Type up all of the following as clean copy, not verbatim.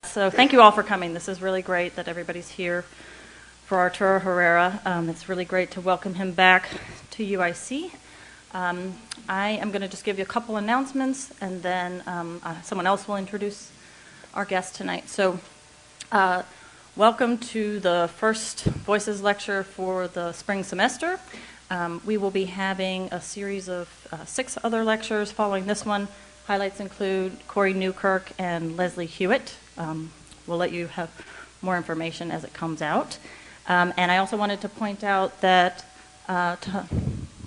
So thank you all for coming. This is really great that everybody's here for Arturo Herrera. It's really great to welcome him back to UIC. I am going to just give you a couple announcements, and then someone else will introduce our guest tonight. So welcome to the first Voices lecture for the spring semester. We will be having a series of 6 other lectures following this one. Highlights include Corey Newkirk and Leslie Hewitt. We'll let you have more information as it comes out. And I also wanted to point out that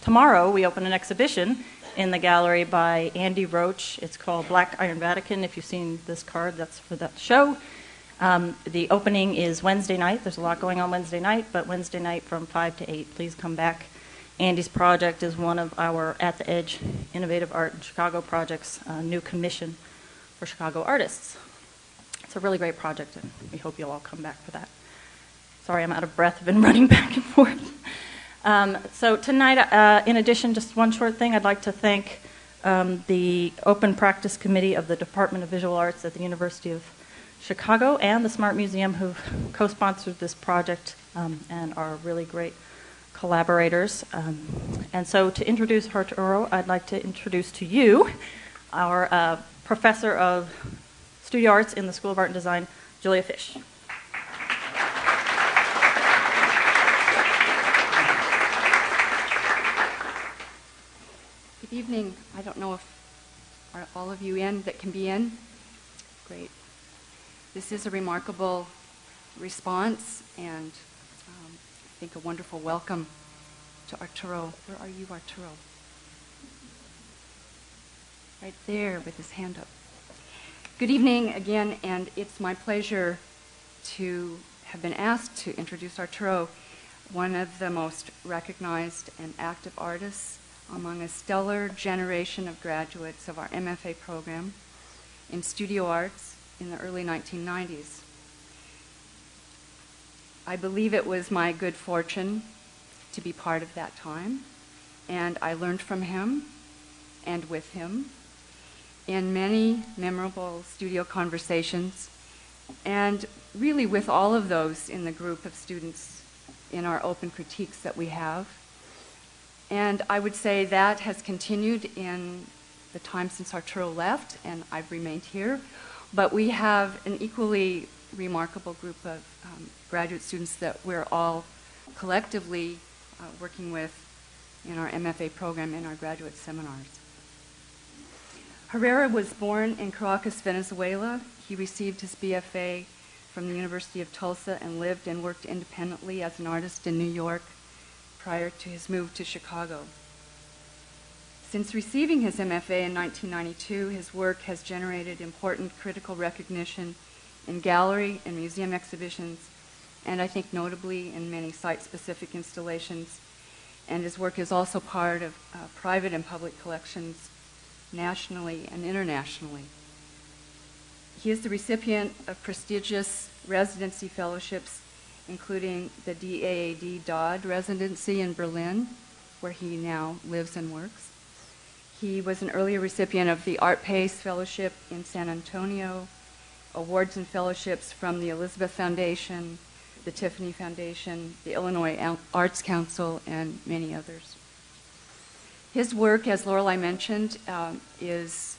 tomorrow we open an exhibition in the gallery by Andy Roach. It's called Black Iron Vatican. If you've seen this card, that's for that show. The opening is Wednesday night. There's a lot going on Wednesday night, but Wednesday night from 5 to 8. Please come back. Andy's project is one of our At the Edge Innovative Art in Chicago projects, a new commission for Chicago artists. It's a really great project, and we hope you'll all come back for that. Sorry, I'm out of breath. I've been running back and forth. So tonight, in addition, just one short thing, I'd like to thank the Open Practice Committee of the Department of Visual Arts at the University of Chicago and the Smart Museum, who've co-sponsored this project and are really great collaborators. And so to introduce Arturo, I'd like to introduce to you our professor of studio arts in the School of Art and Design, Julia Fish. Good evening. I don't know if are all of you in that can be in. Great. This is a remarkable response, and I think a wonderful welcome to Arturo. Where are you, Arturo? Right there with his hand up. Good evening again, and it's my pleasure to have been asked to introduce Arturo, one of the most recognized and active artists among a stellar generation of graduates of our MFA program in studio arts in the early 1990s. I believe it was my good fortune to be part of that time, and I learned from him and with him in many memorable studio conversations, and really with all of those in the group of students in our open critiques that we have. And I would say that has continued in the time since Arturo left, and I've remained here. But we have an equally remarkable group of graduate students that we're all collectively working with in our MFA program in our graduate seminars. Herrera was born in Caracas, Venezuela. He received his BFA from the University of Tulsa and lived and worked independently as an artist in New York prior to his move to Chicago. Since receiving his MFA in 1992, his work has generated important critical recognition in gallery and museum exhibitions, and I think notably in many site-specific installations. And his work is also part of private and public collections nationally and internationally. He is the recipient of prestigious residency fellowships, including the DAAD residency in Berlin, where he now lives and works. He was an earlier recipient of the ArtPace Fellowship in San Antonio, awards and fellowships from the Elizabeth Foundation, the Tiffany Foundation, the Illinois Arts Council, and many others. His work, as Lorelei mentioned, is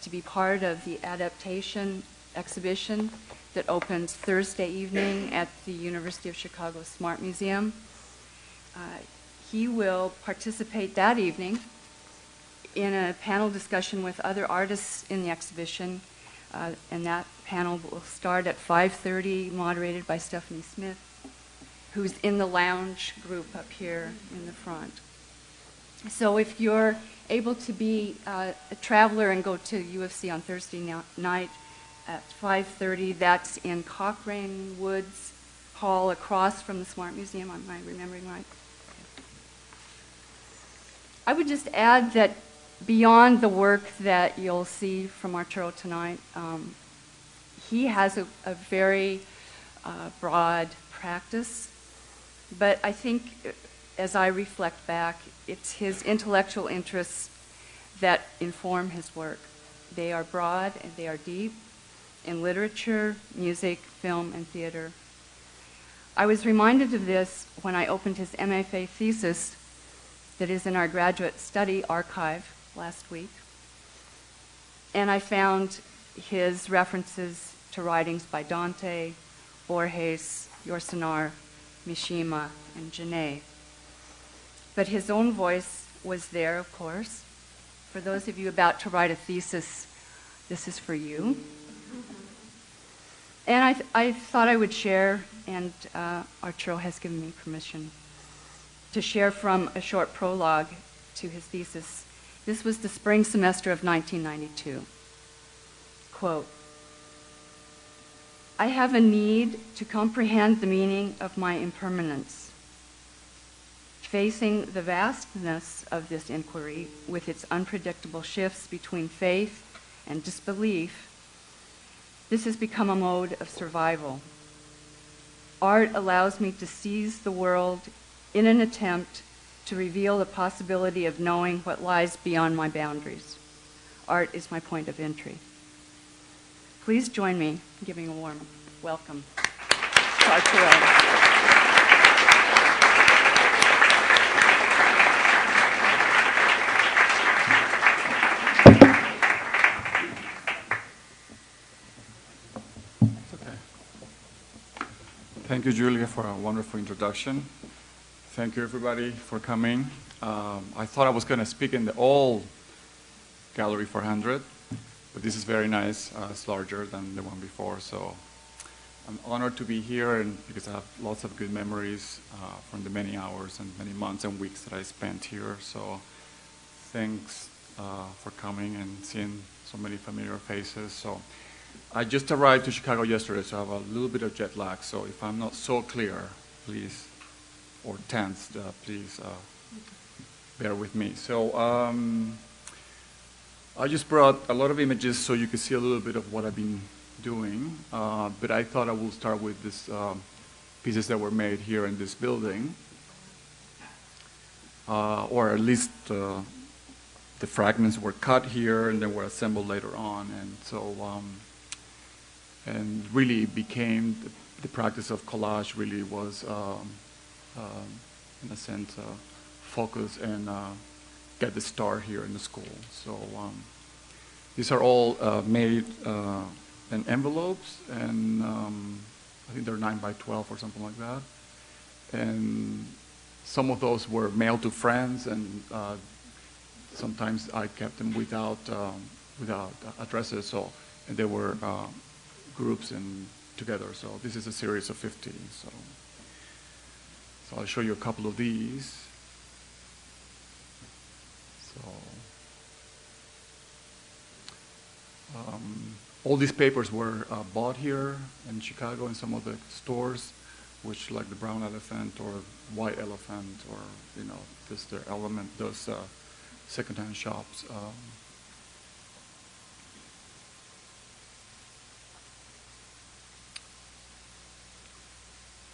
to be part of the adaptation exhibition that opens Thursday evening at the University of Chicago Smart Museum. He will participate that evening in a panel discussion with other artists in the exhibition, and that panel will start at 5:30, moderated by Stephanie Smith, who's in the lounge group up here in the front. So if you're able to be a traveler and go to UFC on Thursday night at 5:30, that's in Cochrane Woods Hall across from the Smart Museum. Am I remembering right? I would just add that beyond the work that you'll see from Arturo tonight, he has a very broad practice, but I think as I reflect back, it's his intellectual interests that inform his work. They are broad and they are deep, in literature, music, film, and theater. I was reminded of this when I opened his MFA thesis that is in our graduate study archive last week, and I found his references to writings by Dante, Borges, Yourcenar, Mishima, and Genet. But his own voice was there, of course. For those of you about to write a thesis, this is for you. And I thought I would share, and Arturo has given me permission, to share from a short prologue to his thesis. This was the spring semester of 1992. Quote, "I have a need to comprehend the meaning of my impermanence. Facing the vastness of this inquiry with its unpredictable shifts between faith and disbelief, this has become a mode of survival. Art allows me to seize the world in an attempt to reveal the possibility of knowing what lies beyond my boundaries. Art is my point of entry." Please join me in giving a warm welcome to Arturo. Thank you, Julia, for a wonderful introduction. Thank you, everybody, for coming. I thought I was going to speak in the old Gallery 400, but this is very nice. It's larger than the one before, so I'm honored to be here, and because I have lots of good memories from the many hours and many months and weeks that I spent here. So thanks for coming and seeing so many familiar faces. So I just arrived to Chicago yesterday, so I have a little bit of jet lag. So if I'm not so clear, please, or tense, please bear with me. So I just brought a lot of images so you can see a little bit of what I've been doing. But I thought I will start with these pieces that were made here in this building, or at least the fragments were cut here and then were assembled later on. And so and really became the practice of collage really was, in a sense, focus and get the start here in the school. So these are all made in envelopes, and I think they're 9 by 12 or something like that. And some of those were mailed to friends, and sometimes I kept them without addresses. So and they were groups and together. So this is a series of 50. So I'll show you a couple of these. So all these papers were bought here in Chicago in some of the stores, which like the Brown Elephant or White Elephant, or this their element, those secondhand shops.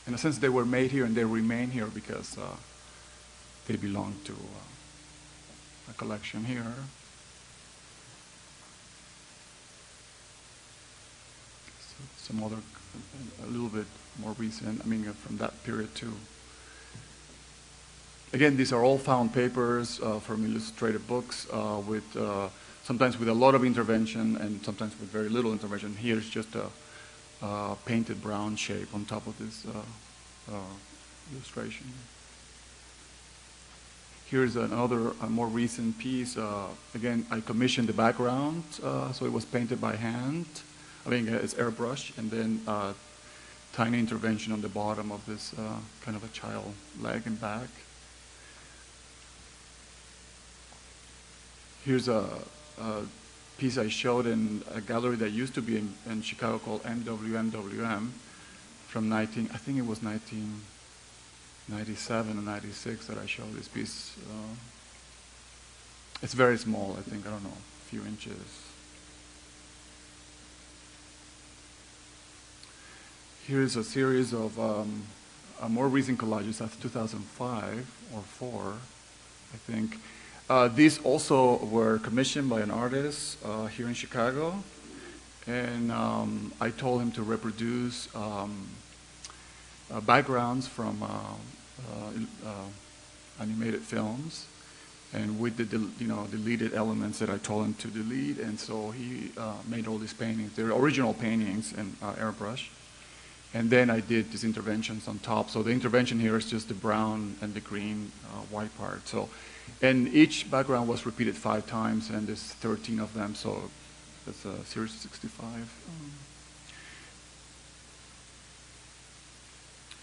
In a sense, they were made here and they remain here because they belong to a collection here. So some other, a little bit more recent, from that period too. Again, these are all found papers from illustrated books with sometimes with a lot of intervention and sometimes with very little intervention. Here's just a painted brown shape on top of this illustration. Here's another, more recent piece. Again, I commissioned the background, so it was painted by hand. It's airbrush, and then tiny intervention on the bottom of this kind of a child leg and back. Here's a piece I showed in a gallery that used to be in Chicago called MWM from I think it was 1997 or 96 that I showed this piece. It's very small, I think, I don't know, a few inches. Here's a series of more recent collages. That's 2005 or 4, I think. These also were commissioned by an artist here in Chicago, And I told him to reproduce backgrounds from animated films, and with the deleted elements that I told him to delete. And so he made all these paintings. They're original paintings in airbrush. And then I did these interventions on top. So the intervention here is just the brown and the green white part. So, and each background was repeated 5 times, and there's 13 of them. So that's a series 65.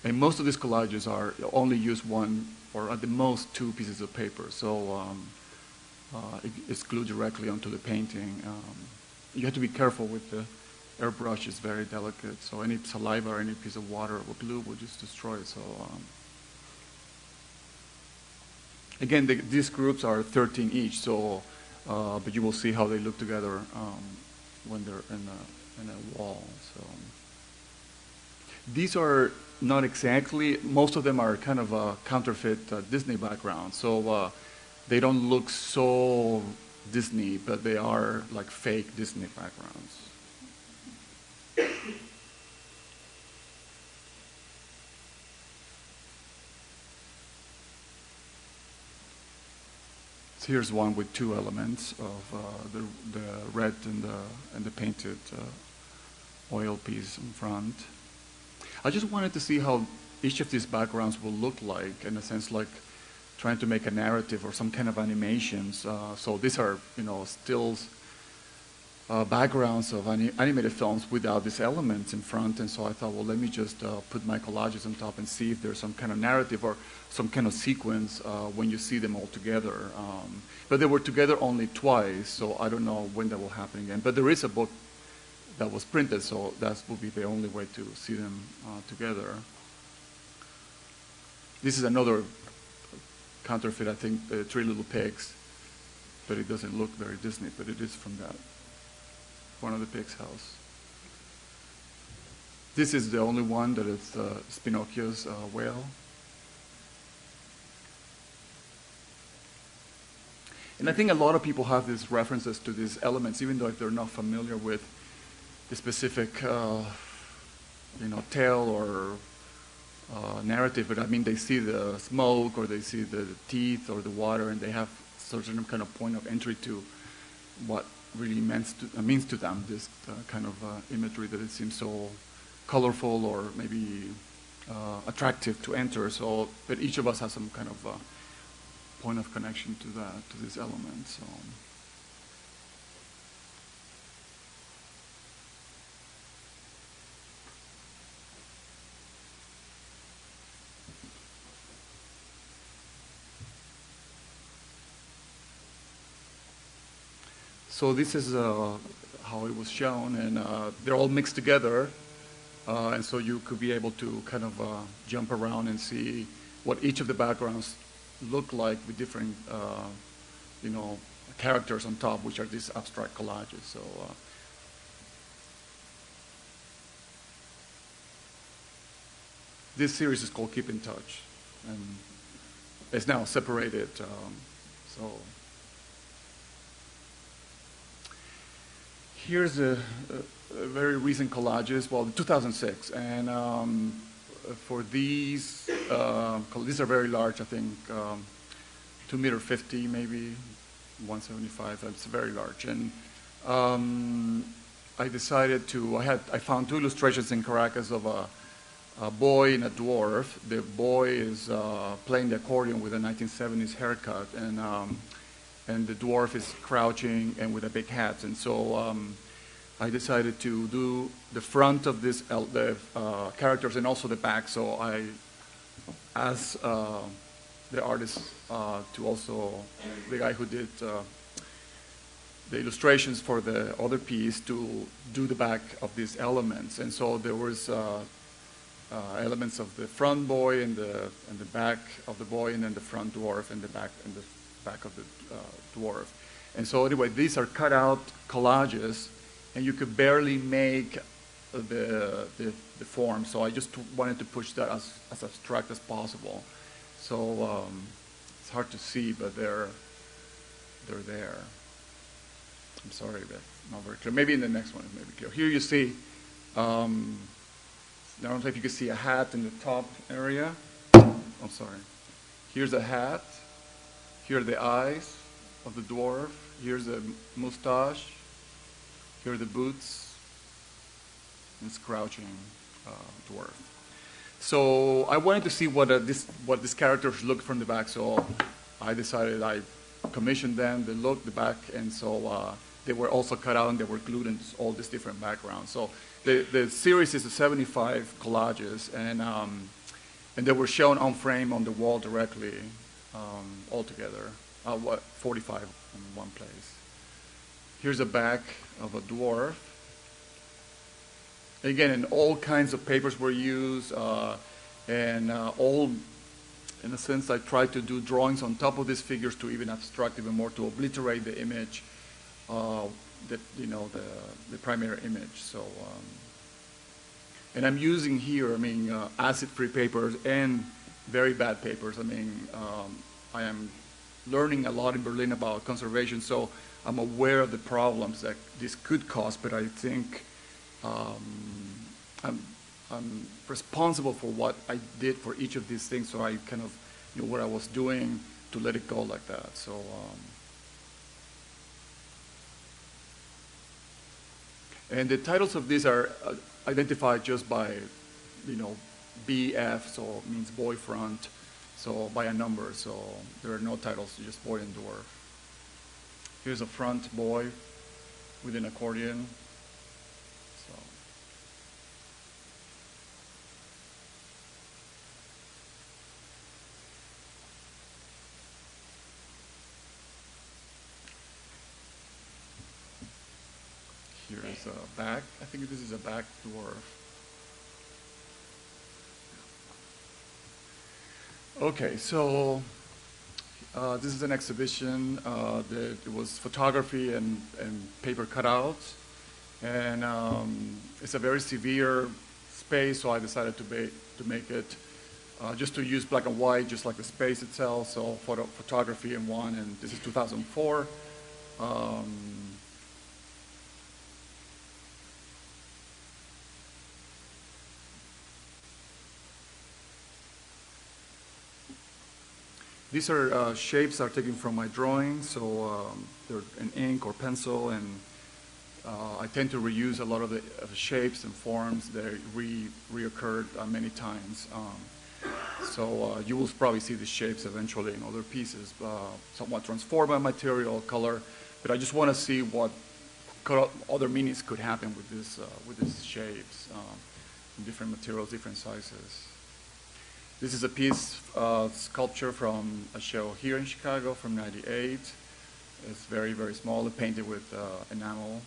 And most of these collages are only use 1 or at the most 2 pieces of paper. So it's glued directly onto the painting. You have to be careful with the airbrush, is very delicate. So any saliva or any piece of water or glue will just destroy it. So again, these groups are 13 each. So, but you will see how they look together when they're in a wall. So these are not exactly. Most of them are kind of a counterfeit Disney background. So they don't look so Disney, but they are like fake Disney backgrounds. So here's one with 2 elements of the red and the painted oil piece in front. I just wanted to see how each of these backgrounds will look like, in a sense, like trying to make a narrative or some kind of animations. So these are, stills, backgrounds of animated films without these elements in front. And so I thought, well, let me just put my collages on top and see if there's some kind of narrative or some kind of sequence when you see them all together. But they were together only twice, so I don't know when that will happen again. But there is a book that was printed, so that will be the only way to see them together. This is another counterfeit, I think, 3 Little Pigs, but it doesn't look very Disney, but it is from that, one of the pigs' house. This is the only one that is Pinocchio's whale. And I think a lot of people have these references to these elements, even though if they're not familiar with the specific, tale or narrative. But I mean, they see the smoke, or they see the teeth, or the water, and they have certain kind of point of entry to what really means to them. This kind of imagery that it seems so colorful or maybe attractive to enter. So, but each of us has some kind of point of connection to that, to this element. So. So this is how it was shown, and they're all mixed together, and so you could be able to kind of jump around and see what each of the backgrounds look like with different, characters on top, which are these abstract collages. So this series is called Keep in Touch, and it's now separated. So. Here's a very recent collages, 2006, and for these are very large, I think, 2.50 meters, maybe 175. It's very large, and I decided I found 2 illustrations in Caracas of a boy and a dwarf. The boy is playing the accordion with a 1970s haircut, and the dwarf is crouching and with a big hat. And so I decided to do the front of the characters and also the back. So I asked the artist to also, the guy who did the illustrations for the other piece, to do the back of these elements. And so there was elements of the front boy and the back of the boy, and then the front dwarf and the back of the dwarf. And so anyway, these are cut out collages, and you could barely make the form. So I just wanted to push that as abstract as possible. So it's hard to see, but they're there. I'm sorry, but not very clear. Maybe in the next one it may be clear. Here you see, I don't know if you can see a hat in the top area. I'm sorry. Here's a hat. Here are the eyes of the dwarf. Here's the mustache. Here are the boots. And it's crouching dwarf. So I wanted to see what these characters look from the back. So I decided I commissioned them. They look the back, and so they were also cut out and they were glued in all these different backgrounds. So the series is 75 collages, and they were shown on frame on the wall directly, all together. 45 in one place. Here's a back of a dwarf. Again, and all kinds of papers were used, and all, in a sense, I tried to do drawings on top of these figures to even abstract even more, to obliterate the image, the primary image. So, and I'm using here, I mean, acid-free papers and very bad papers. I mean, I am learning a lot in Berlin about conservation, so I'm aware of the problems that this could cause, but I think I'm responsible for what I did for each of these things, so I kind of knew what I was doing to let it go like that. So, and the titles of these are identified just by, BF, so it means boyfriend, so by a number, so there are no titles, just boy and dwarf. Here's a front boy with an accordion. So. Here is a back. I think this is a back dwarf. Okay, so this is an exhibition. It was photography and paper cutouts, and it's a very severe space. So I decided to make it just to use black and white, just like the space itself. So photography in one, and this is 2004. These are shapes are taken from my drawings, so they're in ink or pencil, and I tend to reuse a lot of the shapes and forms that reoccurred many times. So you will probably see these shapes eventually in other pieces, somewhat transformed by material, color, but I just want to see what other meanings could happen with these shapes in different materials, different sizes. This is a piece of sculpture from a show here in Chicago from '98. It's very, very small, painted with enamel.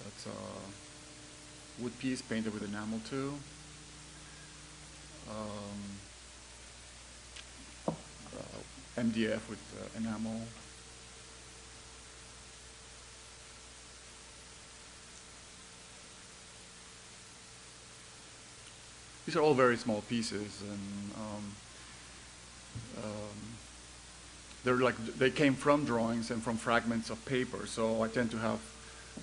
That's a wood piece painted with enamel too. MDF with enamel. These are all very small pieces, and they came from drawings and from fragments of paper. So I tend to have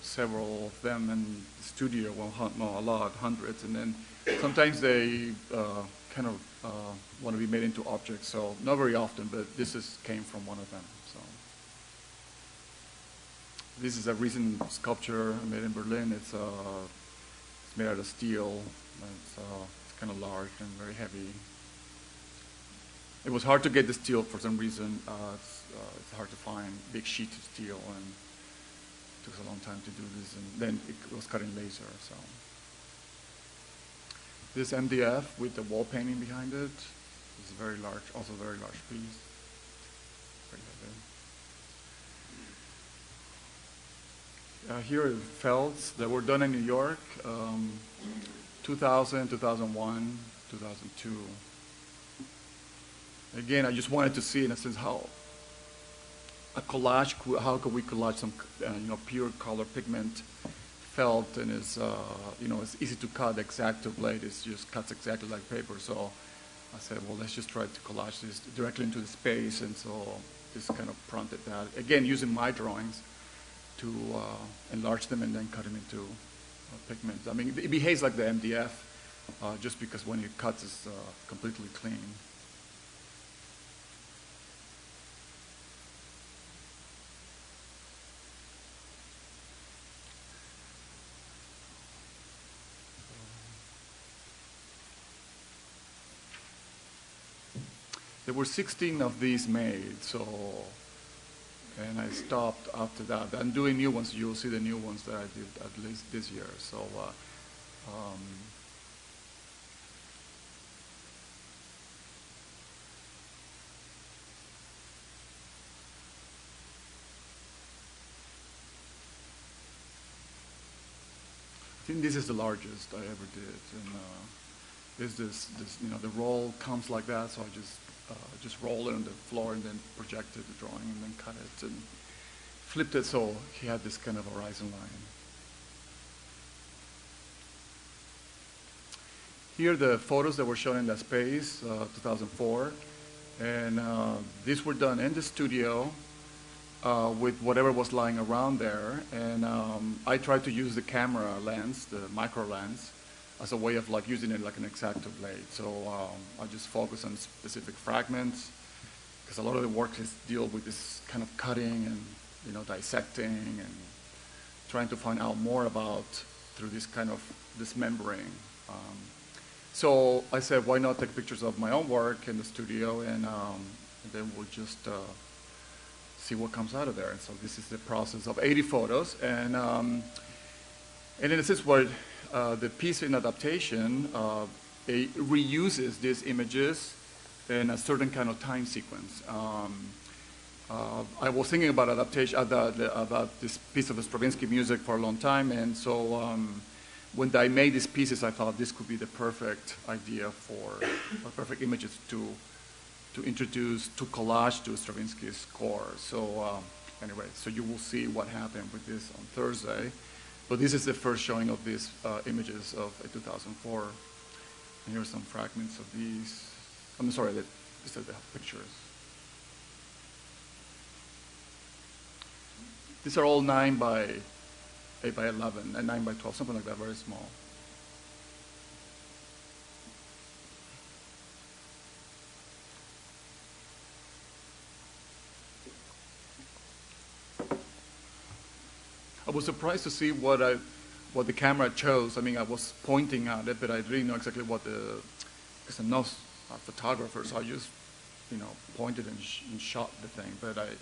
several of them in the studio. Well, no, a lot, hundreds, and then sometimes they kind of want to be made into objects. So not very often, but this came from one of them. So this is a recent sculpture made in Berlin. It's made out of steel. It's kind of large and very heavy. It was hard to get the steel for some reason. It's hard to find big sheets of steel, and it took a long time to do this. And then it was cut in laser. So this MDF with the wall painting behind it is very large, also a very large piece. Very heavy. Here are felts that were done in New York. 2000, 2001, 2002. Again, I just wanted to see, in a sense, how a collage, how could we collage some, pure color pigment felt, and it's easy to cut. The X-Acto blade just cuts exactly like paper. So I said, well, let's just try to collage this directly into the space, and so this kind of prompted that. Again, using my drawings to enlarge them and then cut them into pigments. I mean, it behaves like the MDF, just because when it cuts, it's completely clean. There were 16 of these made, and I stopped after that. I'm doing new ones. You'll see the new ones that I did at least this year. So, I think this is the largest I ever did, and this the roll comes like that, so I just rolled it on the floor and then projected the drawing and then cut it and flipped it so he had this kind of horizon line. Here are the photos that were shown in that space, 2004, and these were done in the studio with whatever was lying around there, and I tried to use the camera lens, the micro lens, as a way of like using it like an X-Acto blade. So I just focus on specific fragments, because a lot of the work is deal with this kind of cutting and dissecting and trying to find out more about through this kind of dismembering. So I said, why not take pictures of my own work in the studio, and then we'll just see what comes out of there. And so this is the process of 80 photos, and in a sense, what the piece in adaptation, it reuses these images in a certain kind of time sequence. I was thinking about adaptation, about this piece of Stravinsky music for a long time, and so when I made these pieces, I thought this could be the perfect idea for, or perfect images to introduce, to collage to Stravinsky's score. So anyway, so you will see what happened with this on Thursday. But this is the first showing of these images of 2004. And here are some fragments of these. I'm sorry, these are the pictures. These are all 9 by 8 by 11 and 9 by 12, something like that, very small. I was surprised to see what the camera chose. I mean, I was pointing at it, but I didn't know exactly what because I'm not a photographer, so I just, pointed and shot the thing. But I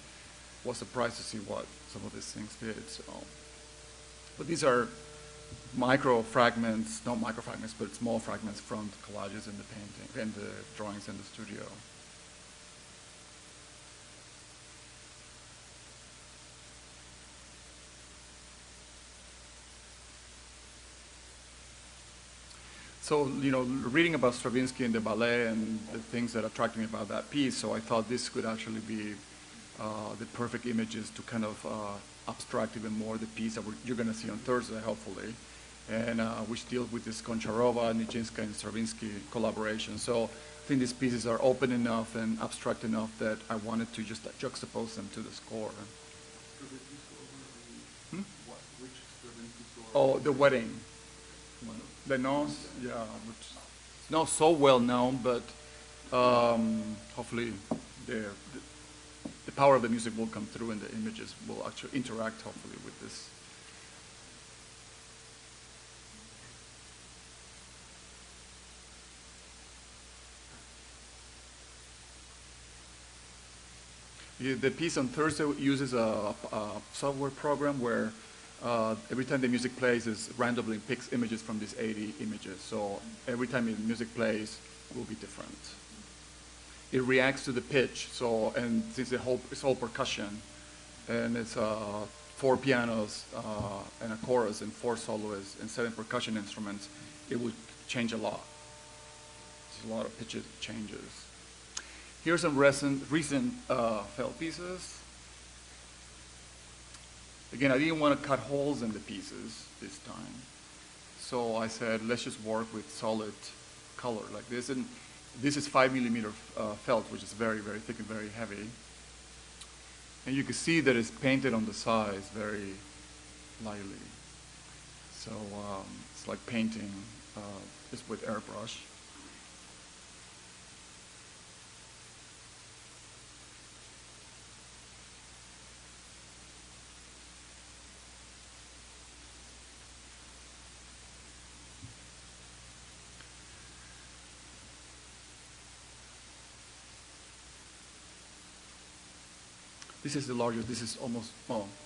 was surprised to see what some of these things did. So, but these are micro fragments, not micro fragments, but small fragments from the collages and the painting and the drawings in the studio. So, reading about Stravinsky and the ballet and the things that attracted me about that piece, so I thought this could actually be the perfect images to kind of abstract even more the piece that you're going to see on Thursday, hopefully, and which deals with this Goncharova, Nijinsky, and Stravinsky collaboration. So I think these pieces are open enough and abstract enough that I wanted to just juxtapose them to the score. Which Stravinsky score? Oh, The Wedding. The Nose, yeah, which is not so well known, but hopefully the power of the music will come through and the images will actually interact, hopefully, with this. The piece on Thursday uses a software program where every time the music plays, it randomly picks images from these 80 images. So every time the music plays, it will be different. It reacts to the pitch. So, and since it's all percussion, and it's 4 pianos and a chorus and 4 soloists and 7 percussion instruments, it would change a lot. There's a lot of pitch changes. Here's some recent felt pieces. Again, I didn't want to cut holes in the pieces this time. So I said, let's just work with solid color like this. And this is 5 millimeter felt, which is very, very thick and very heavy. And you can see that it's painted on the sides very lightly. So it's like painting just with airbrush. This is the largest. This is almost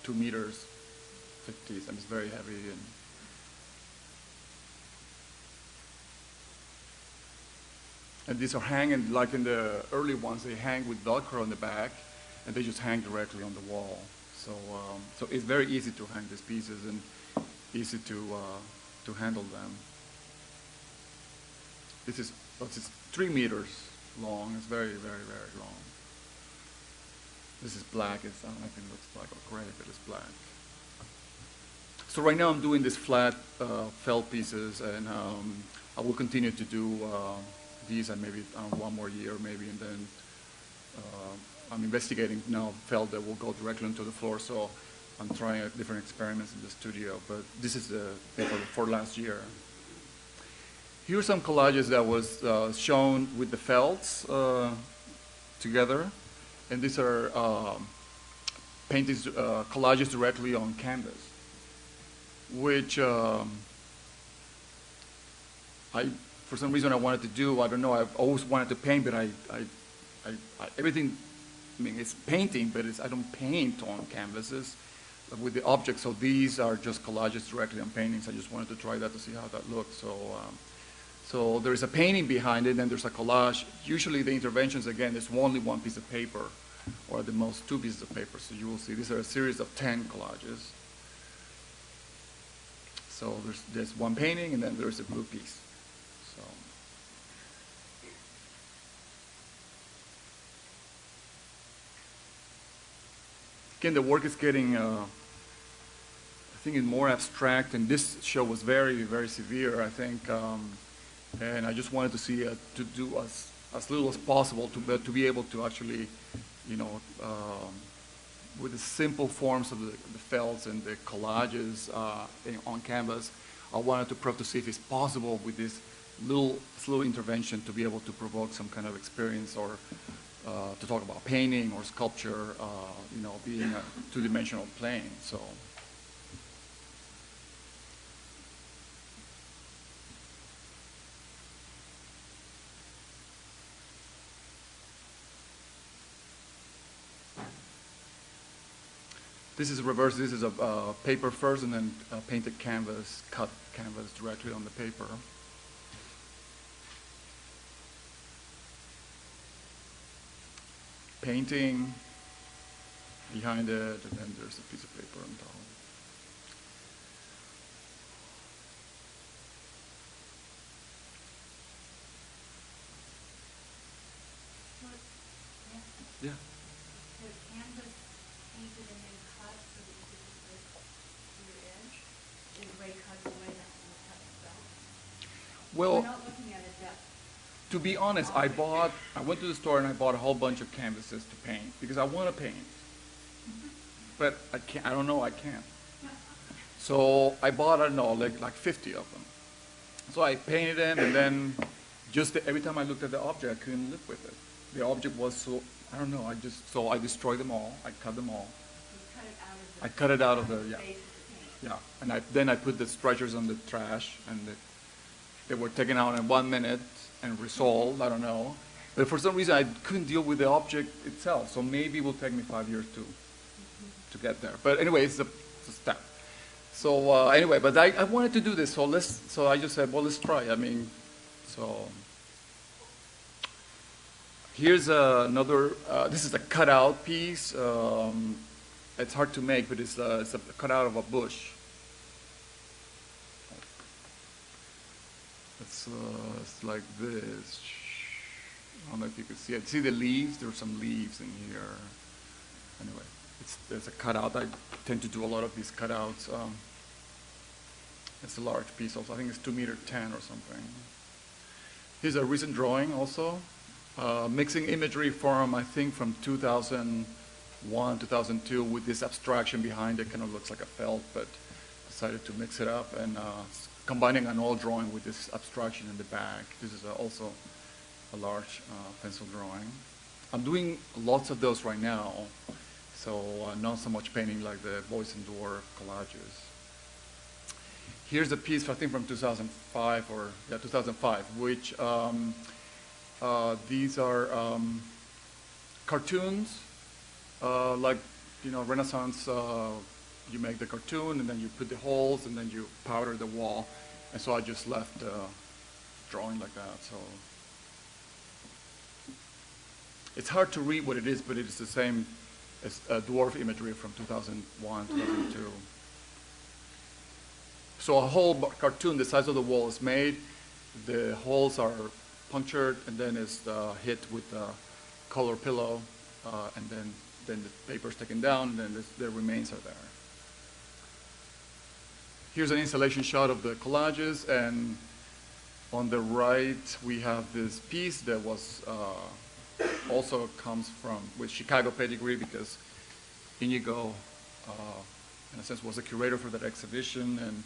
2 meters, 50, and it's very heavy. And these are hanging like in the early ones. They hang with Velcro in the back, and they just hang directly on the wall. So, so it's very easy to hang these pieces and easy to handle them. This is 3 meters long. It's very, very, very long. This is black. I don't know if it looks black or gray, but it's black. So right now I'm doing these flat felt pieces, and I will continue to do these and maybe one more year maybe, and then I'm investigating now felt that will go directly into the floor, so I'm trying different experiments in the studio, but this is the paper for last year. Here are some collages that was shown with the felts together. And these are paintings, collages directly on canvas, which for some reason I wanted to do. I don't know. I've always wanted to paint, but everything. I mean, it's painting, but I don't paint on canvases with the objects. So these are just collages directly on paintings. I just wanted to try that to see how that looks. So. So there's a painting behind it, and there's a collage. Usually the interventions, again, is only one piece of paper, or at the most 2 pieces of paper. So you will see these are a series of 10 collages. So there's one painting, and then there's a blue piece. So. Again, the work is getting, I think, it's more abstract, and this show was very, very severe, I think. And I just wanted to see to do as little as possible to be able to actually, you know, with the simple forms of the felts and the collages on canvas, I wanted to prove to see if it's possible with this little slow intervention to be able to provoke some kind of experience, or to talk about painting or sculpture, you know, being a two-dimensional plane. So. This is reverse. This is a paper first, and then painted canvas, cut canvas directly on the paper. Painting behind it, and then there's a piece of paper on top. Yeah. Well, to be honest, I went to the store and I bought a whole bunch of canvases to paint because I want to paint, but I can't. I don't know. I can't. So I bought, I don't know, like 50 of them. So I painted them, and then just every time I looked at the object, I couldn't live with it. The object was so, I don't know. So I destroyed them all. I cut them all. I cut it out of the yeah. And then I put the stretchers on the trash, and they were taken out in 1 minute and resolved. I don't know. But for some reason, I couldn't deal with the object itself. So maybe it will take me 5 years to get there. But anyway, it's a step. So anyway, but I wanted to do this. So I just said, well, let's try. I mean, so here's another. This is a cutout piece. It's hard to make, but it's a cutout of a bush. It's like this. I don't know if you can see it. See the leaves? There are some leaves in here. Anyway, there's a cutout. I tend to do a lot of these cutouts. It's a large piece also. I think it's 2 meters 10 or something. Here's a recent drawing also. Mixing imagery from, I think, from 2000. 2001, 2002 with this abstraction behind it. Kind of looks like a felt, but decided to mix it up and combining an oil drawing with this abstraction in the back. This is also a large pencil drawing. I'm doing lots of those right now, so not so much painting like the Boys and Door collages. Here's a piece, I think from 2005, or yeah, 2005, which these are cartoons, like, you know, Renaissance, you make the cartoon and then you put the holes and then you powder the wall. And so I just left drawing like that. So it's hard to read what it is, but it is the same as dwarf imagery from 2001, 2002. So a whole cartoon the size of the wall is made, the holes are punctured, and then it's hit with a color pillow, and then the paper is taken down, and then the remains are there. Here's an installation shot of the collages, and on the right we have this piece that was also comes from with Chicago pedigree, because Inigo, in a sense, was a curator for that exhibition, and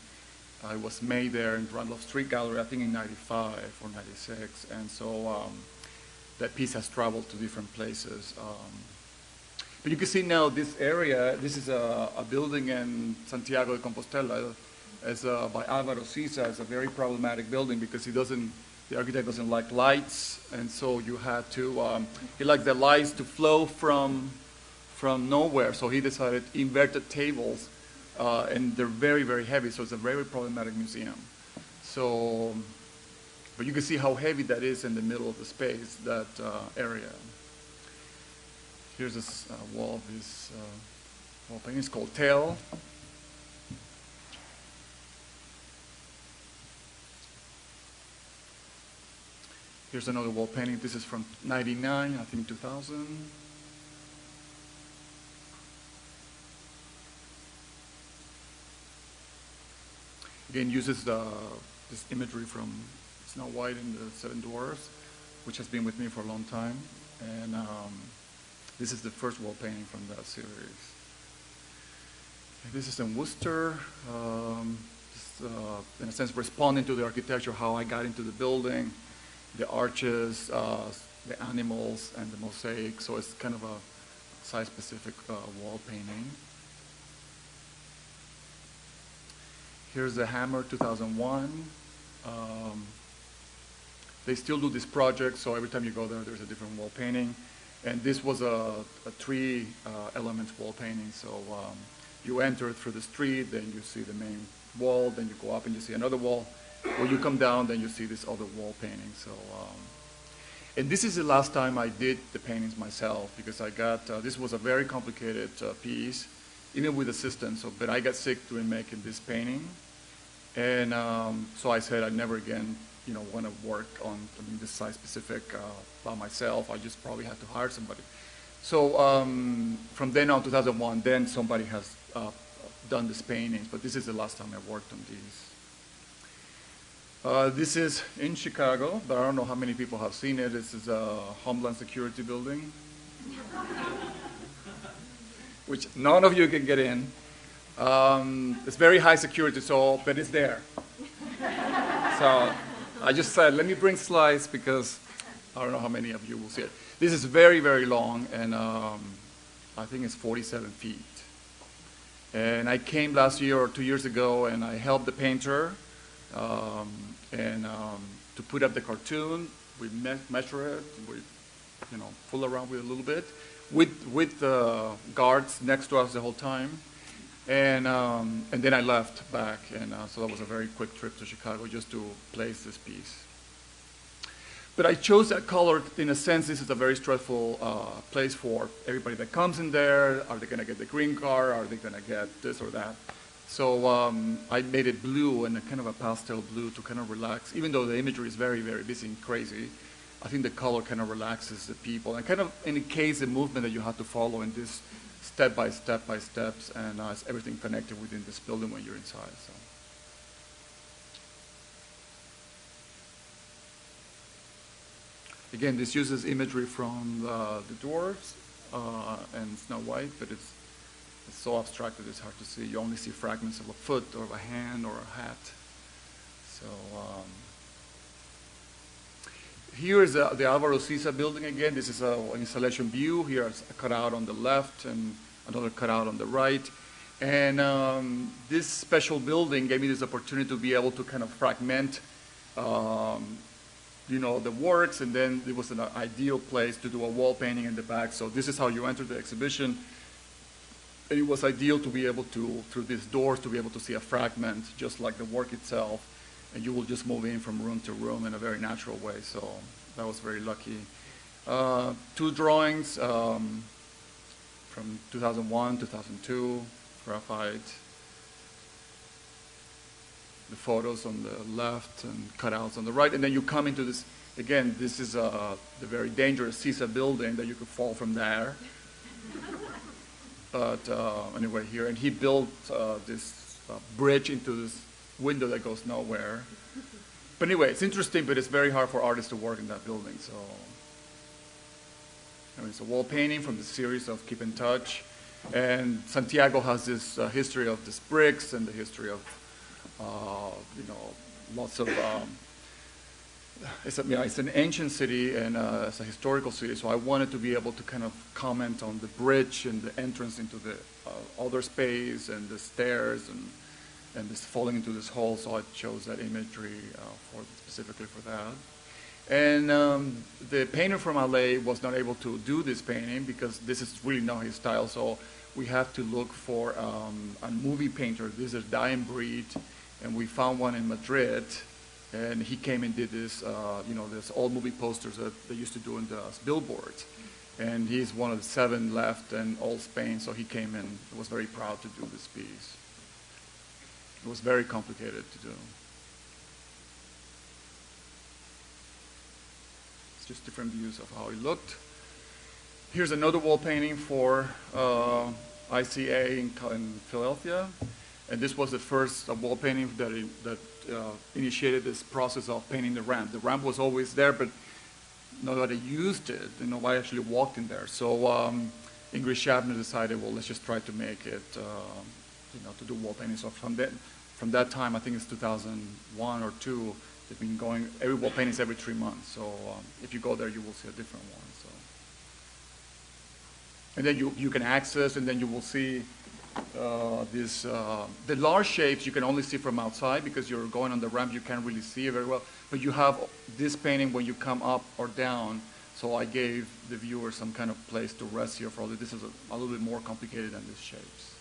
it was made there in Randolph Street Gallery, I think in '95 or '96, and so that piece has traveled to different places. But you can see now this area, this is a building in Santiago de Compostela, by Álvaro Siza. It's a very problematic building because the architect doesn't like lights, and so you had to, he liked the lights to flow from nowhere, so he decided inverted tables, and they're very, very heavy, so it's a very problematic museum. So, but you can see how heavy that is in the middle of the space, that area. Here's this wall of this wall painting. It's called Tail. Here's another wall painting. This is from '99, I think 2000. Again, uses this imagery from Snow White and the Seven Dwarfs, which has been with me for a long time. And this is the first wall painting from that series. And this is in Worcester. In a sense, responding to the architecture, how I got into the building, the arches, the animals, and the mosaic. So it's kind of a site-specific wall painting. Here's the Hammer 2001. They still do this project, so every time you go there, there's a different wall painting. And this was a three-element wall painting. So you enter through the street, then you see the main wall, then you go up and you see another wall. When you come down, then you see this other wall painting. So, and this is the last time I did the paintings myself, because I got, this was a very complicated piece, even with assistance, but I got sick doing making this painting. And so I said I'd never again, want to work on this site-specific by myself. I just probably had to hire somebody. So from then on, 2001, then somebody has done these paintings, but this is the last time I worked on these. This is in Chicago, but I don't know how many people have seen it. This is a Homeland Security building, which none of you can get in. It's very high security, but it's there. So I just said, let me bring slides because I don't know how many of you will see it. This is very, very long, and I think it's 47 feet. And I came last year or 2 years ago, and I helped the painter to put up the cartoon. We measure it, we fool around with it a little bit, with guards next to us the whole time. And then I left back, and so that was a very quick trip to Chicago just to place this piece. But I chose that color, in a sense, this is a very stressful place for everybody that comes in there. Are they going to get the green card? Are they going to get this or that? So I made it blue, and a kind of a pastel blue to kind of relax. Even though the imagery is very, very busy and crazy, I think the color kind of relaxes the people and kind of indicates the movement that you have to follow in this step by steps, and it's everything connected within this building when you're inside. So. Again, this uses imagery from the dwarves. and Snow White, but it's so abstracted it's hard to see. You only see fragments of a foot or of a hand or a hat. So here is the Alvaro Siza building again. This is an installation view. Here is a cutout on the left and another cutout on the right. And this special building gave me this opportunity to be able to kind of fragment you know, the works, and then it was an ideal place to do a wall painting in the back. So this is how you enter the exhibition. And it was ideal to be able to, through these doors, to be able to see a fragment, just like the work itself. And you will just move in from room to room in a very natural way. So that was very lucky. Two drawings from 2001, 2002, graphite. The photos on the left and cutouts on the right. And then you come into this, again, this is the very dangerous Siza building that you could fall from there. But anyway, here, and he built this bridge into this window that goes nowhere. But anyway, it's interesting, but it's very hard for artists to work in that building. So anyway, it's a wall painting from the series of Keep in Touch. And Santiago has this history of these bricks and the history of you know, lots of, it's an ancient city and it's a historical city, so I wanted to be able to kind of comment on the bridge and the entrance into the other space and the stairs and this falling into this hole, so I chose that imagery specifically for that. And the painter from LA was not able to do this painting because this is really not his style, so we have to look for a movie painter. This is a dying breed. And we found one in Madrid, and he came and did this, you know, this old movie posters that they used to do in the billboards. And he's one of the 7 left in all Spain, so he came and was very proud to do this piece. It was very complicated to do. It's just different views of how he looked. Here's another wall painting for ICA in Philadelphia. And this was the first wall painting that initiated this process of painting the ramp. The ramp was always there, but nobody used it, and nobody actually walked in there. So Ingrid Shabner decided, well, let's just try to make it, you know, to do wall painting. So from that time, I think it's 2001 or 2, they've been going, every wall painting is every 3 months. So if you go there, you will see a different one. So. And then you can access, and then you will see the large shapes you can only see from outside because you're going on the ramp, you can't really see it very well. But you have this painting when you come up or down, so I gave the viewer some kind of place to rest here for all this. This is a little bit more complicated than these shapes.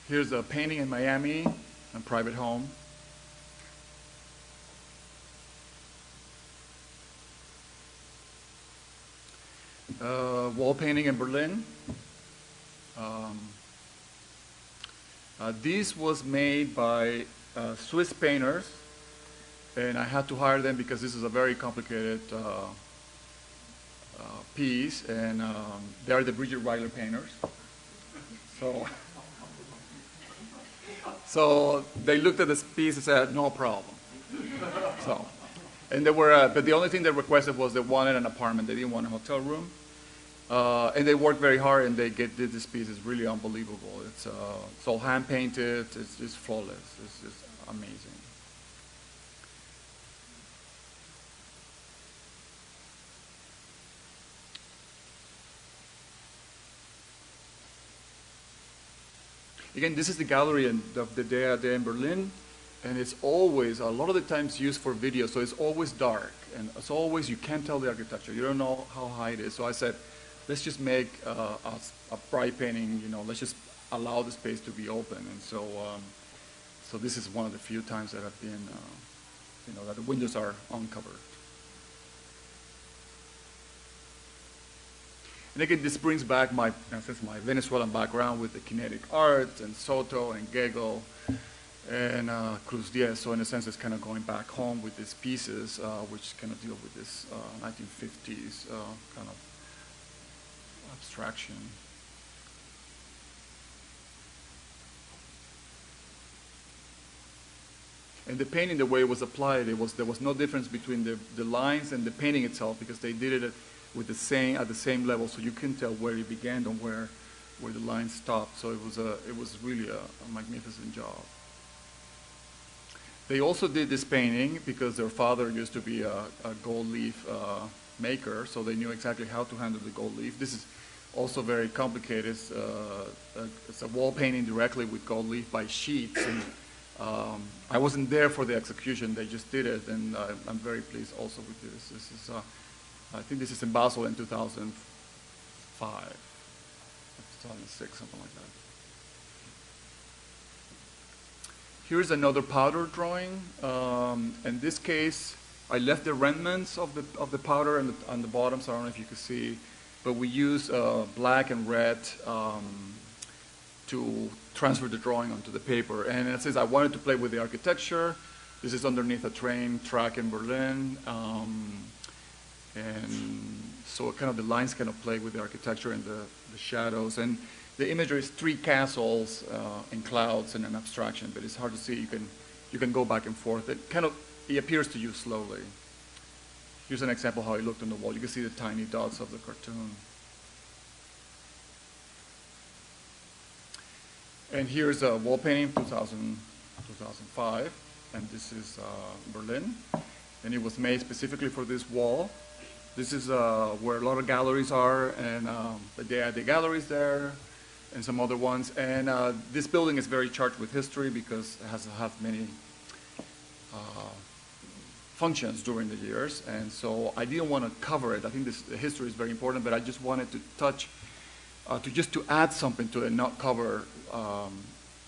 Here's a painting in Miami, a private home. Wall painting in Berlin. This was made by Swiss painters, and I had to hire them because this is a very complicated piece, and they are the Bridget Ryler painters. So they looked at this piece and said, no problem. So, and they were, but the only thing they requested was they wanted an apartment. They didn't want a hotel room. And they worked very hard, and did this piece. It's really unbelievable. It's all hand painted. It's just flawless. It's just amazing. Again, this is the gallery of the DAAD in Berlin, and it's always, a lot of the times, used for video, so it's always dark, and it's always, you can't tell the architecture. You don't know how high it is. So I said, let's just make a bright painting, you know, let's just allow the space to be open. And so, so this is one of the few times that I've been, you know, that the windows are uncovered. And again, this brings back my Venezuelan background with the kinetic art and Soto and Gego and Cruz Diaz. So in a sense, it's kind of going back home with these pieces, which kind of deal with this 1950s kind of abstraction. And the painting, the way it was applied, there was no difference between the lines and the painting itself, because they did it with at the same level, so you can tell where it began and where the line stopped. So it was really a magnificent job. They also did this painting because their father used to be a gold leaf maker, so they knew exactly how to handle the gold leaf. This is also very complicated. It's a wall painting directly with gold leaf by sheets. And, I wasn't there for the execution. They just did it, and I'm very pleased also with this. This is, I think this is in Basel in 2005, 2006, something like that. Here's another powder drawing. In this case, I left the remnants of the powder on the bottom, so I don't know if you can see, but we use black and red to transfer the drawing onto the paper. And it says I wanted to play with the architecture. This is underneath a train track in Berlin. And so kind of the lines kind of play with the architecture and the shadows. And the imagery is three castles and clouds and an abstraction, but it's hard to see. You can go back and forth. It appears to you slowly. Here's an example how it looked on the wall. You can see the tiny dots of the cartoon. And here's a wall painting, 2005, and this is Berlin. And it was made specifically for this wall. This is where a lot of galleries are, and the DAAD galleries there, and some other ones. And this building is very charged with history because it has had many functions during the years. And so I didn't want to cover it. I think the history is very important, but I just wanted to touch, to add something to it, not cover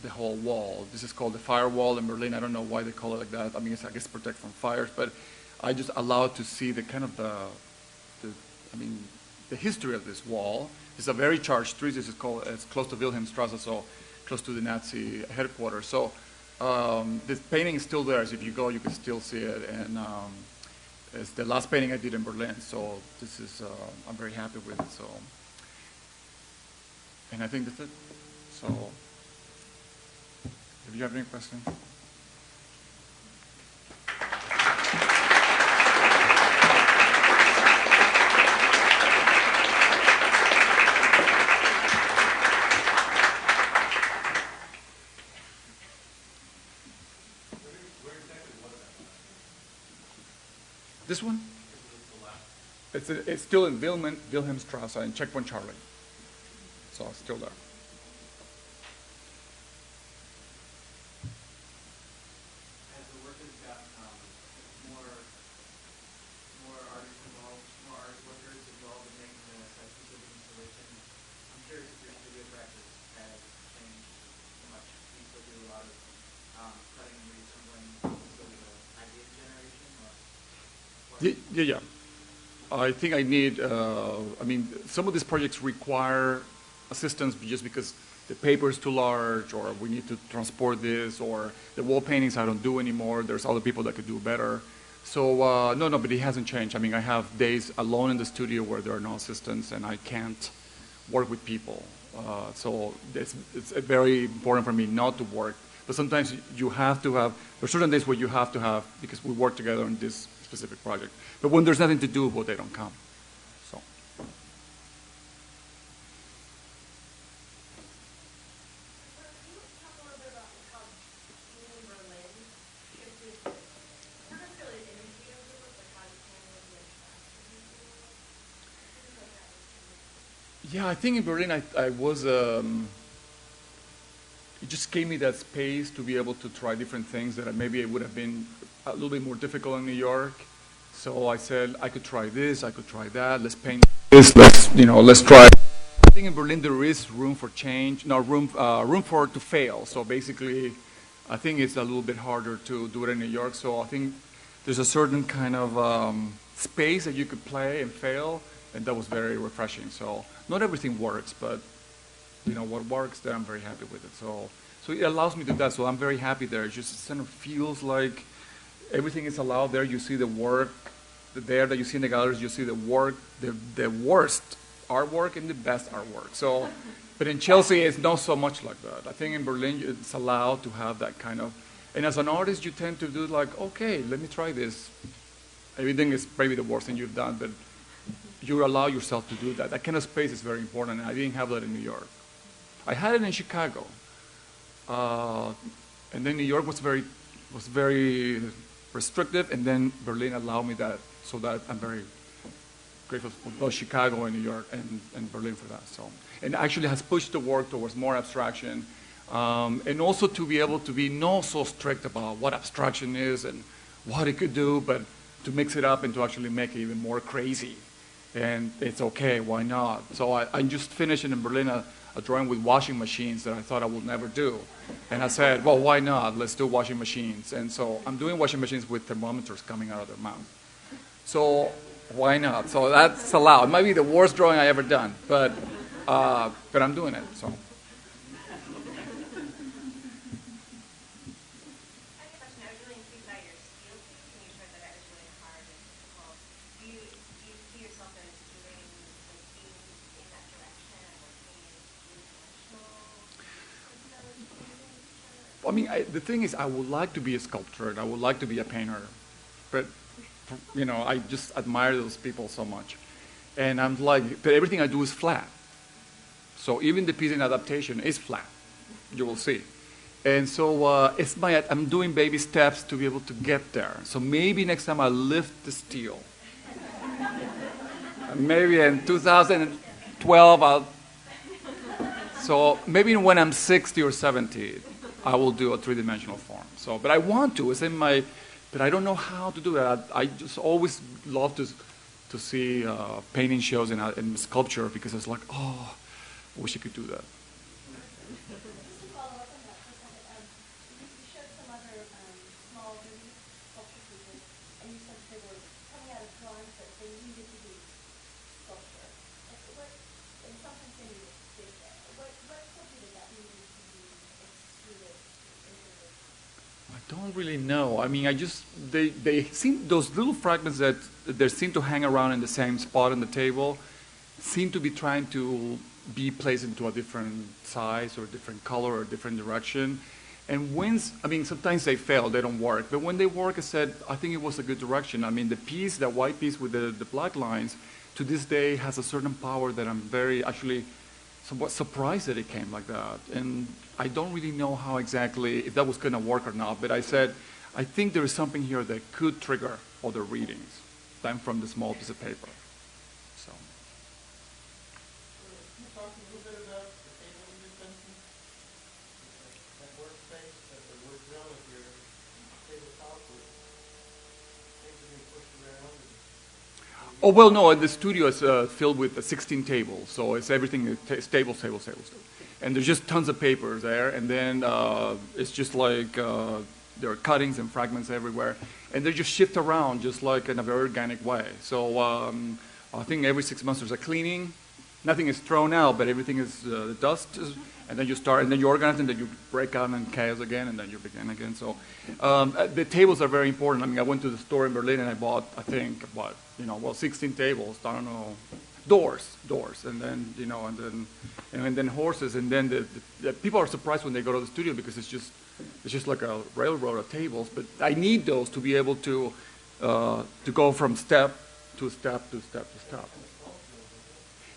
the whole wall. This is called the Firewall in Berlin. I don't know why they call it like that. I mean, it's, I guess, protect from fires, but I just allowed to see the kind of the history of this wall. It's a very charged street. This is it's close to Wilhelmstrasse, so close to the Nazi headquarters. So this painting is still there. So if you go, you can still see it. And it's the last painting I did in Berlin. So this is, I'm very happy with it. So, and I think that's it. So, if you have any questions. This one? It's still in Wilhelmstrasse in Checkpoint Charlie. So it's still there. As the work has got more artists involved, more art workers involved in making the site-specific installation, I'm curious if your studio practice has changed so much. Do you still do a lot of cutting and reassembling, sort of idea generation? Yeah. I think I need, I mean, some of these projects require assistance just because the paper is too large, or we need to transport this, or the wall paintings I don't do anymore. There's other people that could do better. So, no, but it hasn't changed. I mean, I have days alone in the studio where there are no assistants and I can't work with people. So it's very important for me not to work. But sometimes you have to have, there are certain days where you have to have, because we work together on this specific project. But when there's nothing to do, well, they don't come. So. Yeah, I think in Berlin I was, it just gave me that space to be able to try different things that maybe it would have been a little bit more difficult in New York. So I said, I could try this, I could try that, let's paint this, let's try. I think in Berlin there is room for change, room to fail. So basically, I think it's a little bit harder to do it in New York. So I think there's a certain kind of space that you could play and fail, and that was very refreshing. So not everything works, but what works, then I'm very happy with it. So it allows me to do that. So I'm very happy there. It just kind of feels like everything is allowed there. You see the work there that you see in the galleries. You see the work, the worst artwork and the best artwork. So, but in Chelsea, it's not so much like that. I think in Berlin, it's allowed to have that kind of. And as an artist, you tend to do like, okay, let me try this. Everything is maybe the worst thing you've done, but you allow yourself to do that. That kind of space is very important, and I didn't have that in New York. I had it in Chicago, and then New York was very restrictive, and then Berlin allowed me that, so that I'm very grateful for both Chicago and New York and Berlin for that. So, and actually has pushed the work towards more abstraction, and also to be able to be not so strict about what abstraction is and what it could do, but to mix it up and to actually make it even more crazy. And it's okay, why not? So I just finished in Berlin a drawing with washing machines that I thought I would never do. And I said, well, why not? Let's do washing machines. And so I'm doing washing machines with thermometers coming out of their mouth. So why not? So that's allowed. It might be the worst drawing I ever done, but I'm doing it. So. I mean, the thing is, I would like to be a sculptor and I would like to be a painter, but you know, I just admire those people so much, and I'm like, but everything I do is flat. So even the piece in adaptation is flat. You will see, and so I'm doing baby steps to be able to get there. So maybe next time I lift the steel. Maybe in 2012 So maybe when I'm 60 or 70. I will do a three-dimensional form. So, but I want to. It's in my, but I don't know how to do that. I just always love to see painting shows and sculpture because it's like, oh, I wish I could do that. Just to follow up on that for a second, you showed some other small mini sculpture pieces, and you said they were coming out of drawings that they needed to be sculpture. And sometimes they needed big. What sculpture did that need to be extruded? I don't really know. I mean, they seem, those little fragments that they seem to hang around in the same spot on the table seem to be trying to be placed into a different size or a different color or a different direction. And sometimes they fail, they don't work. But when they work, I think it was a good direction. I mean, the piece, that white piece with the black lines, to this day has a certain power that I'm very, actually, somewhat surprised that it came like that. And I don't really know how exactly, if that was going to work or not, but I said, I think there is something here that could trigger other readings than from the small piece of paper. So. Can you talk a little bit about the table you just mentioned? That workspace, that the wood grill of your tabletop with things that being pushed around? Oh, well, no, the studio is filled with 16 tables, so it's everything, tables. And there's just tons of papers there, and then it's just like there are cuttings and fragments everywhere, and they just shift around just like in a very organic way. So I think every 6 months there's a cleaning. Nothing is thrown out, but everything is the dust, and then you start, and then you organize, and then you break out in chaos again, and then you begin again. So the tables are very important. I mean, I went to the store in Berlin, and I bought, I think, 16 tables. I don't know. Doors, and then and then horses, and then the people are surprised when they go to the studio because it's just like a railroad of tables. But I need those to be able to go from step to step to step to step.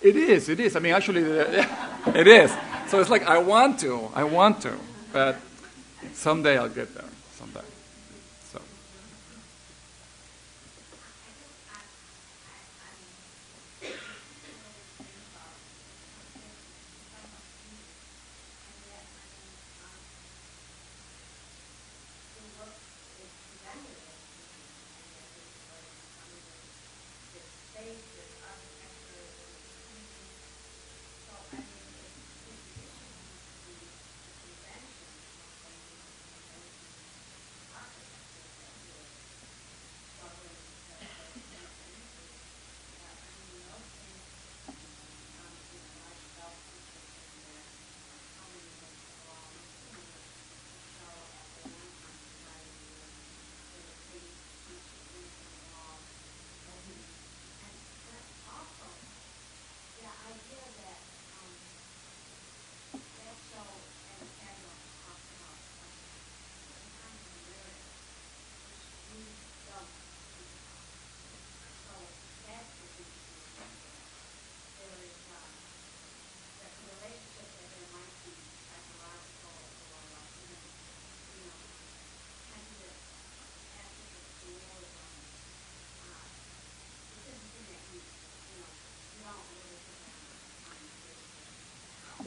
It is. I mean, actually, it is. So it's like I want to, but someday I'll get there. Someday. So.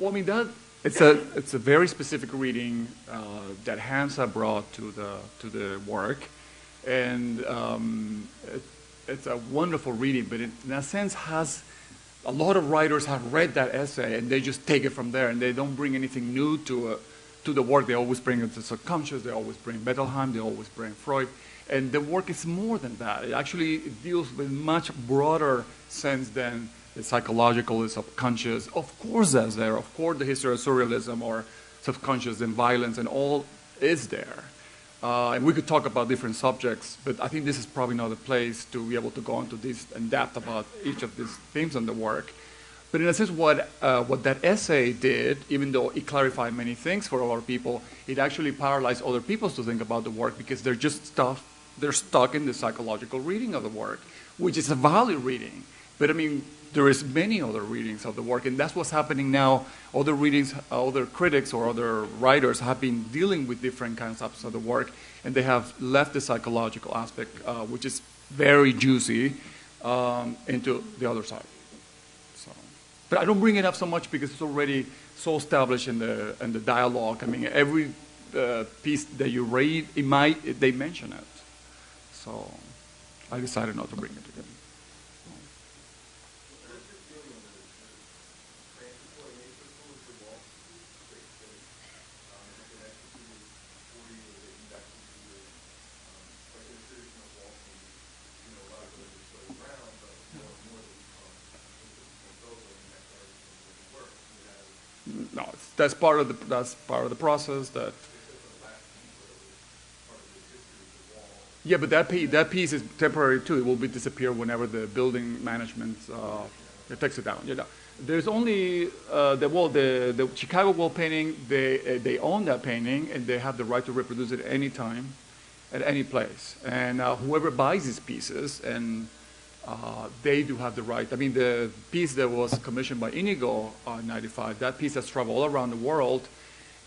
Well, I mean, it's a very specific reading that Hansa brought to the work, and it's a wonderful reading. But it, in a sense, has a lot of writers have read that essay and they just take it from there, and they don't bring anything new to the work. They always bring the subconscious. They always bring Bettelheim. They always bring Freud, and the work is more than that. It actually deals with much broader sense than the psychological, the subconscious. Of course that's there. Of course the history of surrealism or subconscious and violence and all is there. And we could talk about different subjects, but I think this is probably not the place to be able to go into this in depth about each of these themes on the work. But in a sense, what that essay did, even though it clarified many things for a lot of people, it actually paralyzed other people to think about the work because they're stuck in the psychological reading of the work, which is a valid reading. But I mean, there is many other readings of the work, and that's what's happening now. Other readings, other critics or other writers have been dealing with different concepts of the work, and they have left the psychological aspect, which is very juicy, into the other side. So, but I don't bring it up so much because it's already so established in the dialogue. I mean, every piece that you read, they mention it. So I decided not to bring it again. No, that's part of the process. Yeah, but that piece is temporary too. It will disappear whenever the building management takes it down. You know, there's only the Chicago wall painting. They own that painting and they have the right to reproduce it any time, at any place. And whoever buys these pieces and they do have the right. I mean, the piece that was commissioned by Inigo in '95, that piece has traveled all around the world,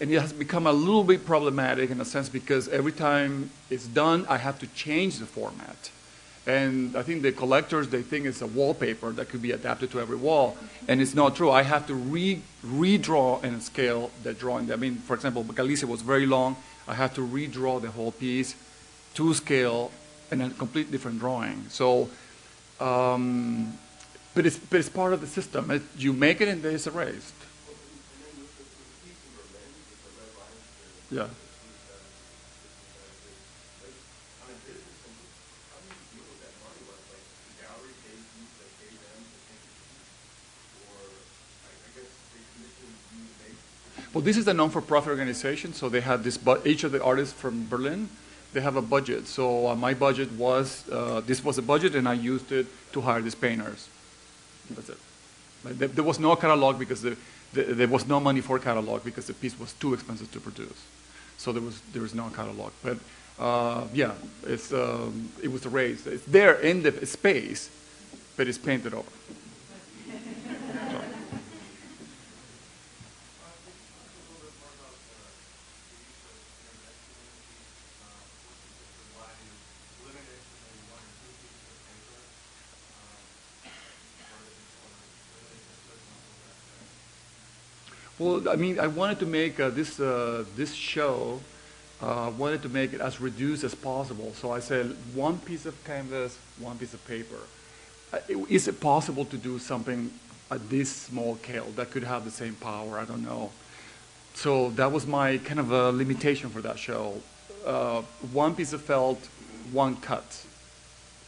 and it has become a little bit problematic in a sense because every time it's done, I have to change the format. And I think the collectors, they think it's a wallpaper that could be adapted to every wall, and it's not true. I have to redraw and scale the drawing. I mean, for example, Galicia was very long. I had to redraw the whole piece to scale in a complete different drawing. So. But it's part of the system. You make it and then it's erased. Yeah. Well, this is a non-for-profit organization, so they had this. But each of the artists from Berlin, they have a budget. So my budget was, this was a budget, and I used it to hire these painters. That's it. Like, there was no catalog because there was no money for catalog because the piece was too expensive to produce. So there was no catalog. But yeah, it was erased. It's there in the space, but it's painted over. Well, I mean, I wanted to make this show, wanted to make it as reduced as possible. So I said, one piece of canvas, one piece of paper. Is it possible to do something at this small scale that could have the same power? I don't know. So that was my kind of a limitation for that show. One piece of felt, one cut.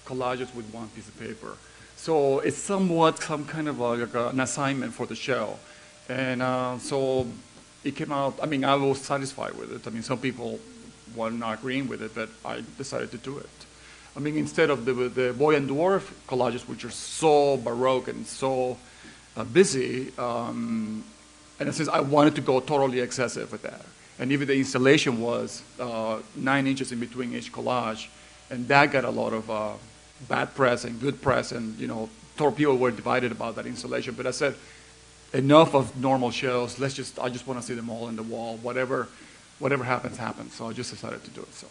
Collages with one piece of paper. So it's somewhat some kind of like an assignment for the show. And so it came out, I mean, I was satisfied with it. I mean, some people were not agreeing with it, but I decided to do it. I mean, instead of the boy and dwarf collages, which are so baroque and so busy, and since I wanted to go totally excessive with that. And even the installation was 9 inches in between each collage, and that got a lot of bad press and good press, and, you know, people were divided about that installation. But I said, enough of normal shows. I just want to see them all in the wall. Whatever happens, happens. So I just decided to do it.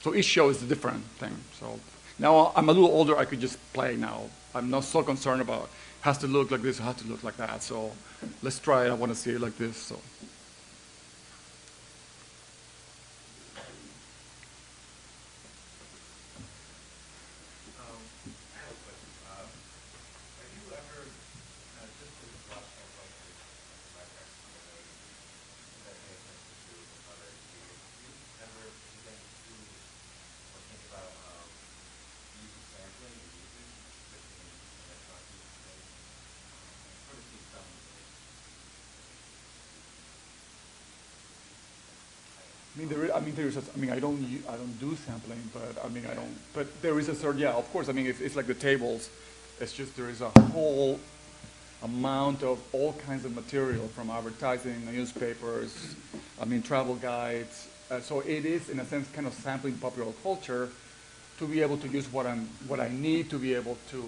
So each show is a different thing. So now I'm a little older. I could just play now. I'm not so concerned about has to look like this, or has to look like that. So let's try it. I want to see it like this. So. I don't do sampling, but I don't. But there is a certain, yeah, of course. It's like the tables. It's just there is a whole amount of all kinds of material from advertising, newspapers, travel guides. So it is, in a sense, kind of sampling popular culture to be able to use what I need to be able to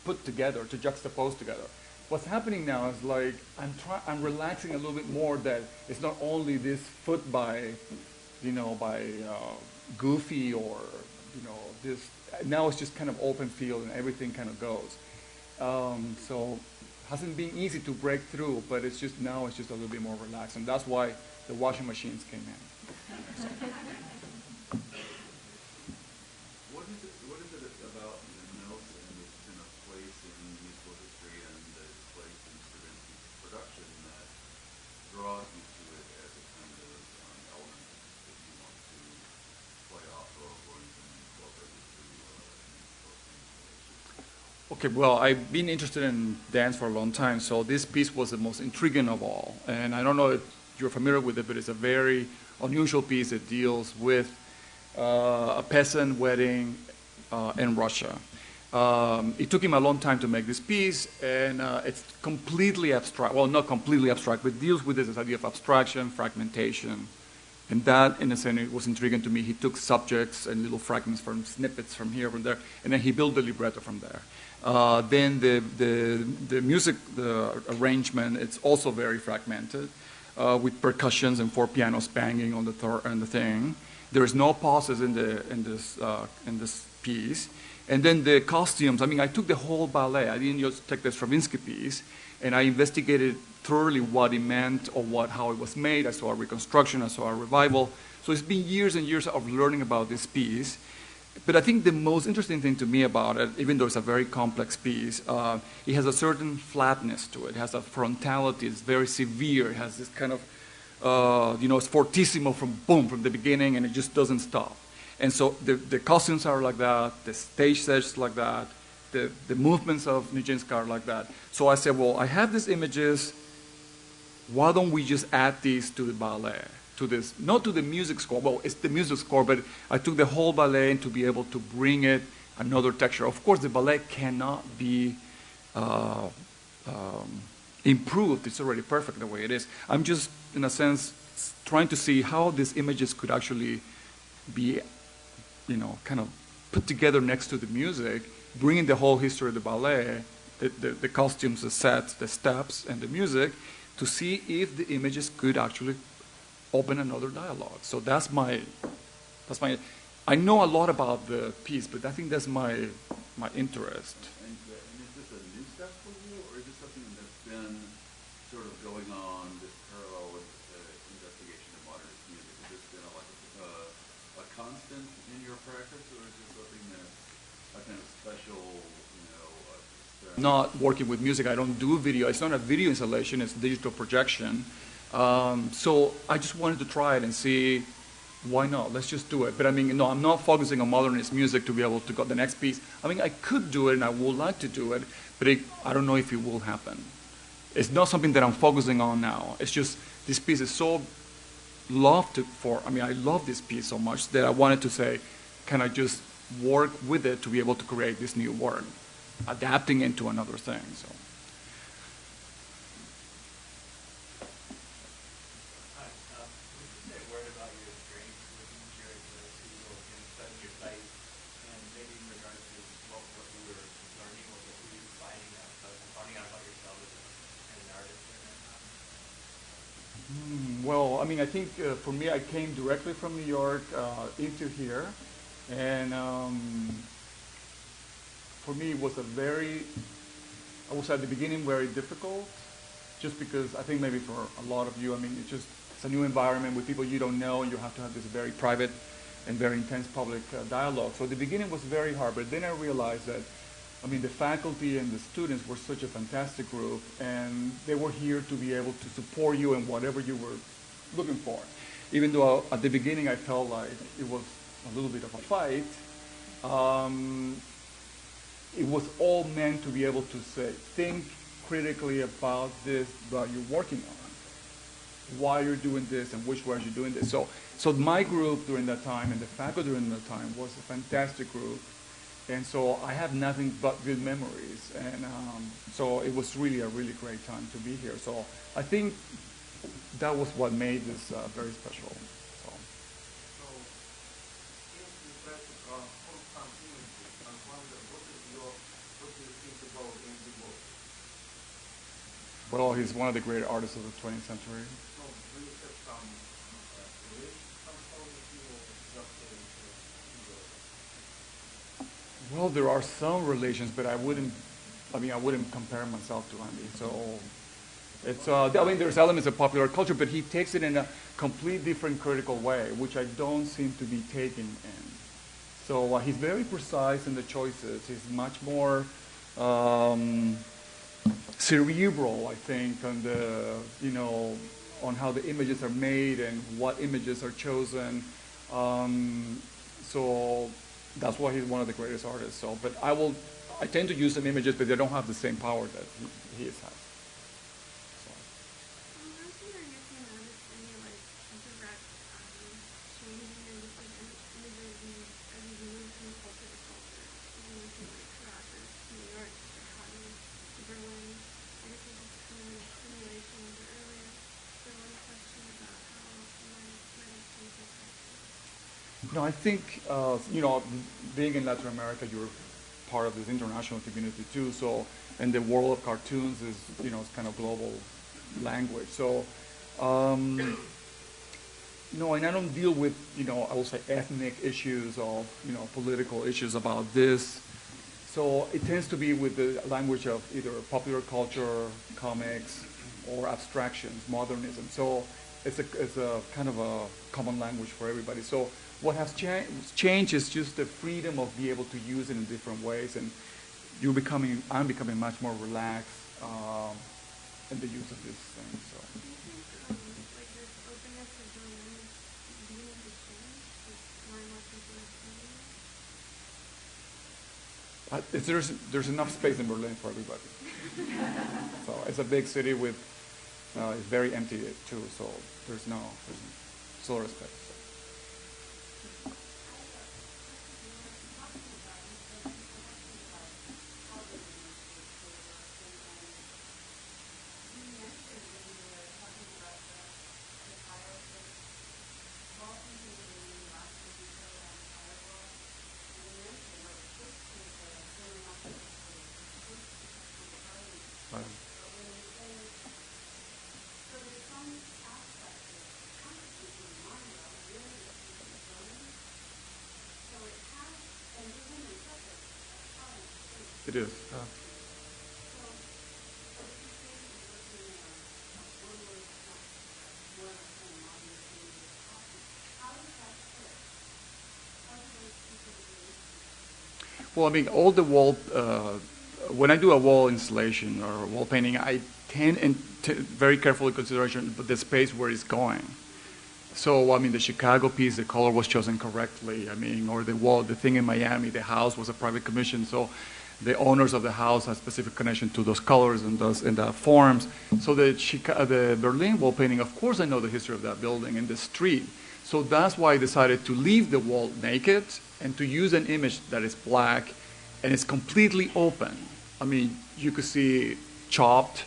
put together, to juxtapose together. What's happening now is like I'm relaxing a little bit more that it's not only this foot by Goofy or this. Now it's just kind of open field and everything kind of goes. So hasn't been easy to break through, but it's just a little bit more relaxed, and that's why the washing machines came in. So. What is it about Nelson that's been a place in musical history and a place in Stravinsky's production that draws you to it as a kind of element that you want to play off of or even incorporate into musical installations? Okay, well, I've been interested in dance for a long time, so this piece was the most intriguing of all. And I don't know if you're familiar with it, but it's a very unusual piece that deals with a peasant wedding in Russia. It took him a long time to make this piece, and it's completely abstract. Well, not completely abstract, but deals with this idea of abstraction, fragmentation. And that, in a sense, it was intriguing to me. He took subjects and little fragments from snippets from here, from there, and then he built the libretto from there. Then the music, the arrangement, it's also very fragmented, with percussions and 4 pianos banging on the thing. There is no pauses in this piece. And then the costumes. I took the whole ballet. I didn't just take the Stravinsky piece, and I investigated thoroughly what it meant or how it was made. I saw a reconstruction. I saw a revival. So it's been years and years of learning about this piece. But I think the most interesting thing to me about it, even though it's a very complex piece, it has a certain flatness to it. It has a frontality. It's very severe. It has this kind of, it's fortissimo from the beginning, and it just doesn't stop. And so the costumes are like that. The stage set is like that. The movements of Nijinsky are like that. So I said, well, I have these images. Why don't we just add these to the ballet? To this, not to the music score. Well, it's the music score, but I took the whole ballet and to be able to bring it another texture. Of course, the ballet cannot be improved. It's already perfect the way it is. I'm just, in a sense, trying to see how these images could actually be, kind of put together next to the music, bringing the whole history of the ballet, the costumes, the sets, the steps, and the music, to see if the images could actually open another dialogue. So that's my. I know a lot about the piece, but I think that's my interest. And is this a new step for you, or is this something that's been sort of going on, this parallel with the investigation of modernist music? Has this been a constant in your practice, or is this something that's a kind of special, Not working with music. I don't do video. It's not a video installation. It's digital projection. So I just wanted to try it and see why not. Let's just do it. But no, I'm not focusing on modernist music to be able to go the next piece. I could do it and I would like to do it, but I don't know if it will happen. It's not something that I'm focusing on now. It's just this piece is so I love this piece so much that I wanted to say, can I just work with it to be able to create this new work, adapting it to another thing. So. Well, I think for me, I came directly from New York into here, and for me, it was a very I was at the beginning very difficult, just because I think maybe for a lot of you, I mean, it's a new environment with people you don't know, and you have to have this very private and very intense public dialogue. So the beginning was very hard, but then I realized that, I mean, the faculty and the students were such a fantastic group, and they were here to be able to support you in whatever you were looking for. Even though at the beginning I felt like it was a little bit of a fight, it was all meant to be able to say, think critically about this that you're working on, why you're doing this and which ways you're doing this. So my group during that time and the faculty during that time was a fantastic group. And so I have nothing but good memories. And so it was really a really great time to be here. So I think that was what made this very special. So. So, in respect of continuity, I wonder, what do you think about Andy Wolf? Well, he's one of the great artists of the 20th century. So, do you have some quality or just Well, there are some relations, but I wouldn't compare myself to Andy. So it's, I mean, there's elements of popular culture, but he takes it in a complete different critical way, which I don't seem to be taking in. So he's very precise in the choices. He's much more cerebral, I think, on the, on how the images are made and what images are chosen. So that's why he's one of the greatest artists. So, but I tend to use some images, but they don't have the same power that he has. So. I was wondering if you noticed any direct changing in different images as you move from culture to culture. You mentioned Caracas, New York, Chicago, Berlin. I guess this is kind of a simulation of it earlier. So one question about how might have changed your practice. No, I think, being in Latin America, you're part of this international community too. So, and the world of cartoons is, it's kind of global language. So, no, and I don't deal with, I will say ethnic issues or, political issues about this. So it tends to be with the language of either popular culture, comics, or abstractions, modernism. So it's a kind of a common language for everybody. So what has changed is just the freedom of being able to use it in different ways, and I'm becoming much more relaxed in the use of this thing. So. Do you think this openness of Berlin is beginning to change? More and more people are seeing it? There's enough space in Berlin for everybody. So it's a big city with it's very empty too. So there's still respect. It is. Well, I mean, all the wall, when I do a wall installation or wall painting, I tend to very carefully consideration the space where it's going. So, I mean, the Chicago piece, the color was chosen correctly. I mean, or the wall, the thing in Miami, the house was a private commission. So the owners of the house have specific connection to those colors and the forms. So the Berlin wall painting, of course I know the history of that building and the street. So that's why I decided to leave the wall naked and to use an image that is black and it's completely open. I mean, you could see chopped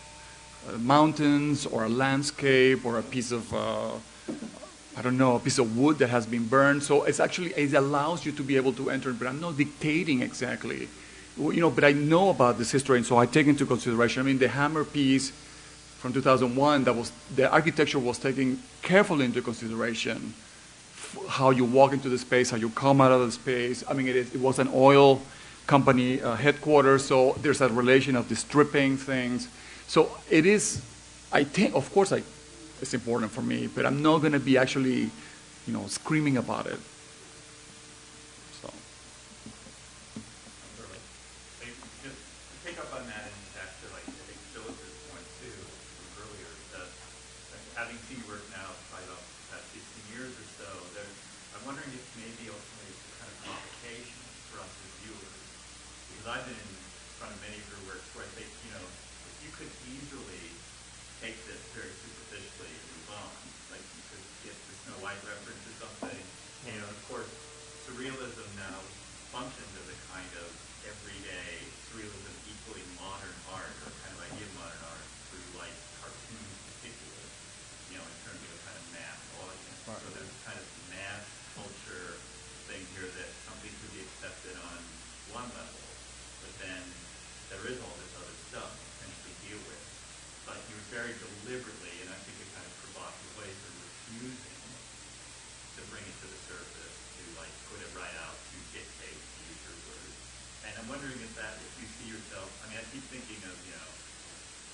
mountains or a landscape or a piece of, I don't know, a piece of wood that has been burned. So it allows you to be able to enter, but I'm not dictating exactly. But I know about this history, and so I take into consideration. I mean, the Hammer piece from 2001, the architecture was taking carefully into consideration how you walk into the space, how you come out of the space. I mean, it was an oil company headquarters. So there's a relation of the stripping things. So it is, I think, of course, it's important for me, but I'm not going to be actually, screaming about it. So. Just to pick up on that, and back to I think Phyllis's point too from earlier, that having seen your work now probably about the past 15 years or so, I'm wondering if maybe ultimately it's a kind of complication for us as viewers, because I've been in front of many of your works where I think, if you could easily take this very superficially and move on, like you could get the Snow White reference or something, of course, surrealism now functions as a kind of everyday surrealism, equally modern art, or kind of idea of modern art through like cartoons particularly, in terms of a kind of mass audience. Right. So there's kind of mass culture thing here that something could be accepted on one level, but then there is all this other stuff to potentially deal with. But you were very deliberately, and I think in kind of provocative ways, of refusing to bring it to the surface, to like put it right out, to dictate, to use your words. And I'm wondering if you see yourself, I keep thinking of,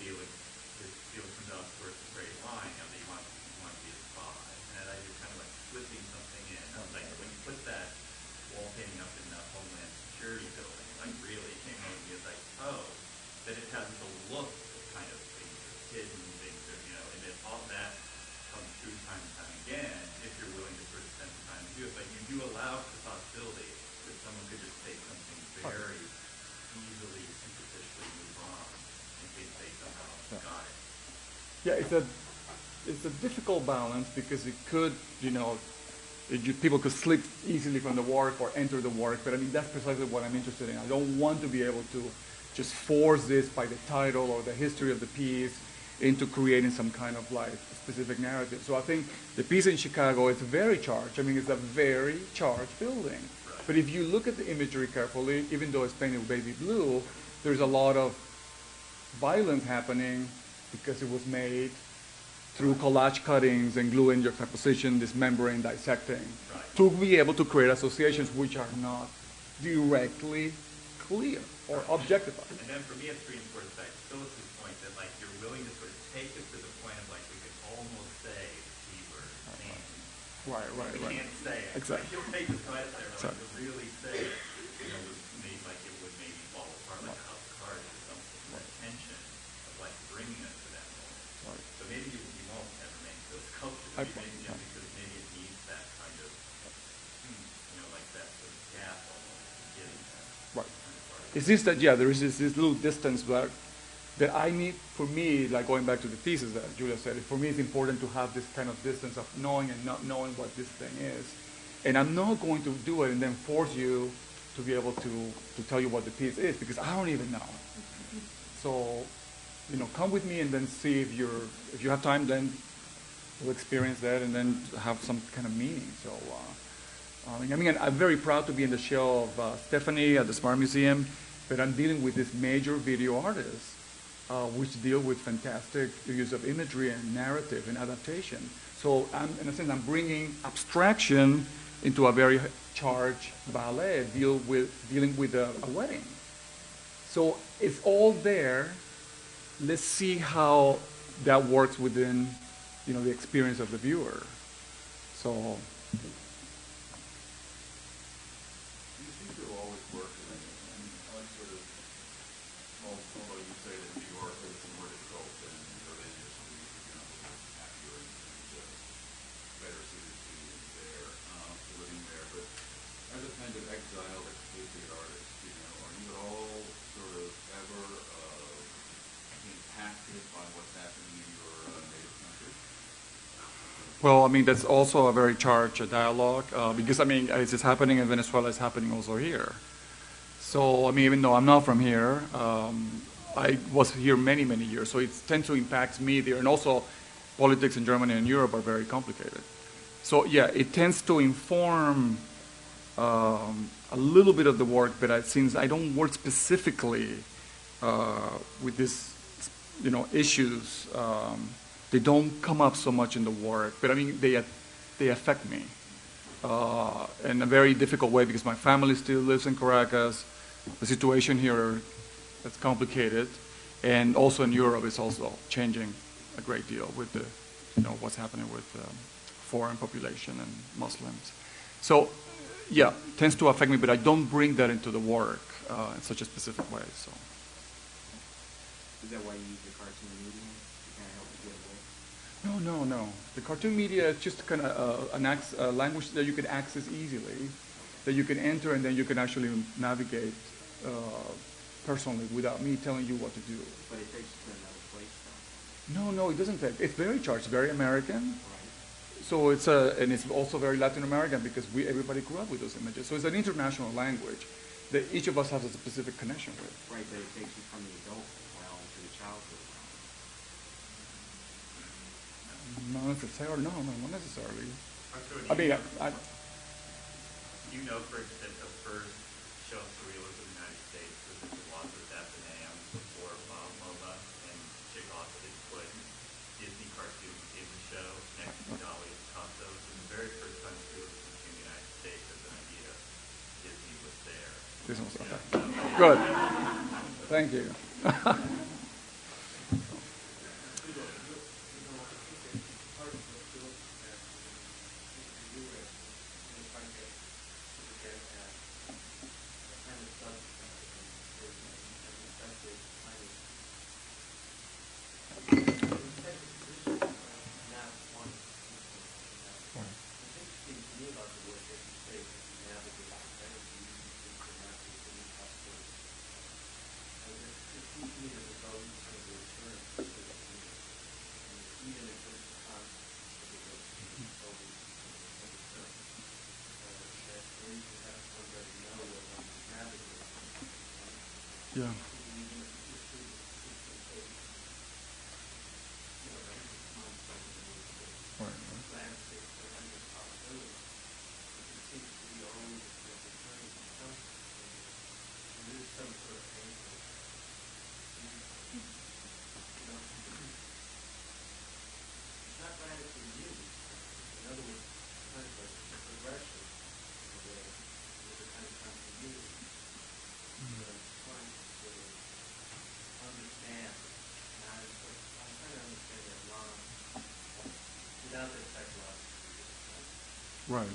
Felix comes out with a great line, that you want to be a spy. And I just kind of like slipping something in. I was like, when you put that wall painting up in the Homeland Security building, like really came home and was like, oh, that it has the look of kind of things are hidden, things are, and then all that comes through time and time again, if you're willing to sort of spend some time to do it. But you do allow for the possibility that someone could just take something very easily, superficially move on and think they somehow got it. Yeah, it's a difficult balance because it could, people could slip easily from the work or enter the work, but that's precisely what I'm interested in. I don't want to be able to just force this by the title or the history of the piece into creating some kind of like specific narrative. So I think the piece in Chicago is very charged. It's a very charged building. But if you look at the imagery carefully, even though it's painted baby blue, there's a lot of violence happening because it was made through collage cuttings and glue in juxtaposition, dismembering, dissecting, to be able to create associations which are not directly clear or objectified. And then for me, it's reinforced by Phyllis's point that like you're willing to sort of take it to the point of like we could almost say the T word, man. Right. We can't say it. Exactly. Like, you'll take this right there, like Exactly. to really say it, would make like it would maybe fall apart like a house of cards or something. The tension of like bringing us to that moment. Right. So maybe you won't ever make those sculptures. Maybe because maybe it needs that kind of, like that sort of gap almost to get in there. Right. It's just that, there is this little distance that I need, for me, like going back to the thesis that Julia said, for me it's important to have this kind of distance of knowing and not knowing what this thing is. And I'm not going to do it and then force you to be able to tell you what the piece is, because I don't even know. So, come with me and then see if you have time, then we'll experience that and then have some kind of meaning. So, I'm very proud to be in the show of Stephanie at the Smart Museum, but I'm dealing with this major video artist, which deal with fantastic use of imagery and narrative and adaptation. So in a sense, I'm bringing abstraction into a very charged ballet, dealing with a wedding. So it's all there. Let's see how that works within, the experience of the viewer. So. You seem to always work, and I like sort of, although you say that New York is more difficult than Berlin is, happier and better suited to there, to living there, but as a kind of exiled, expatriate artist, are you at all sort of ever impacted by what's happening in your native country? Well, that's also a very charged dialogue because, as it's happening in Venezuela, it's happening also here. So, even though I'm not from here, I was here many, many years, so it tends to impact me there. And also, politics in Germany and Europe are very complicated. So, it tends to inform a little bit of the work, but since I don't work specifically with these, issues, they don't come up so much in the work, but they affect me in a very difficult way because my family still lives in Caracas. the situation here is complicated, and also in Europe it's also changing a great deal with the, what's happening with foreign population and Muslims. So, yeah, tends to affect me, but I don't bring that into the work in such a specific way. So. Is that why you use the cartoon medium to kind of help you get away? No. The cartoon media is just kind of a language that you can access easily, that you can enter, and then you can actually navigate personally without me telling you what to do. But it takes you to another place, though. No, it doesn't take. It's very charged, very American. Right. So it's and it's also very Latin American because everybody grew up with those images. So it's an international language that each of us has a specific connection with. Right, but it takes you from the adult realm to the childhood realm. Not necessarily. No, not necessarily. Arturo, I mean, you know, for instance, the first show of surrealism in the United States was at the Walters Athenaeum before MoMA, and Chicago had put Disney cartoons in the show next to Dolly and Picasso. And the very first time surrealism came to the United States as an idea, Disney was there. Disney was You okay. know, Good. Thank you. Yeah. Right.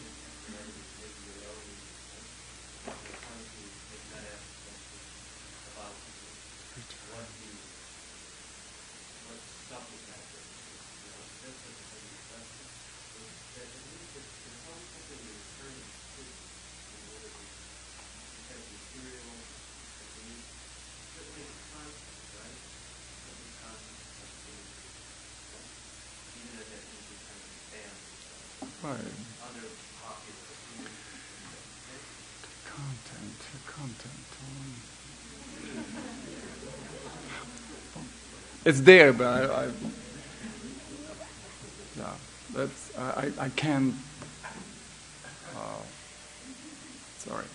Right. Content. It's there, but I can't. Sorry.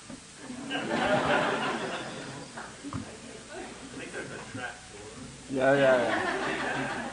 Yeah.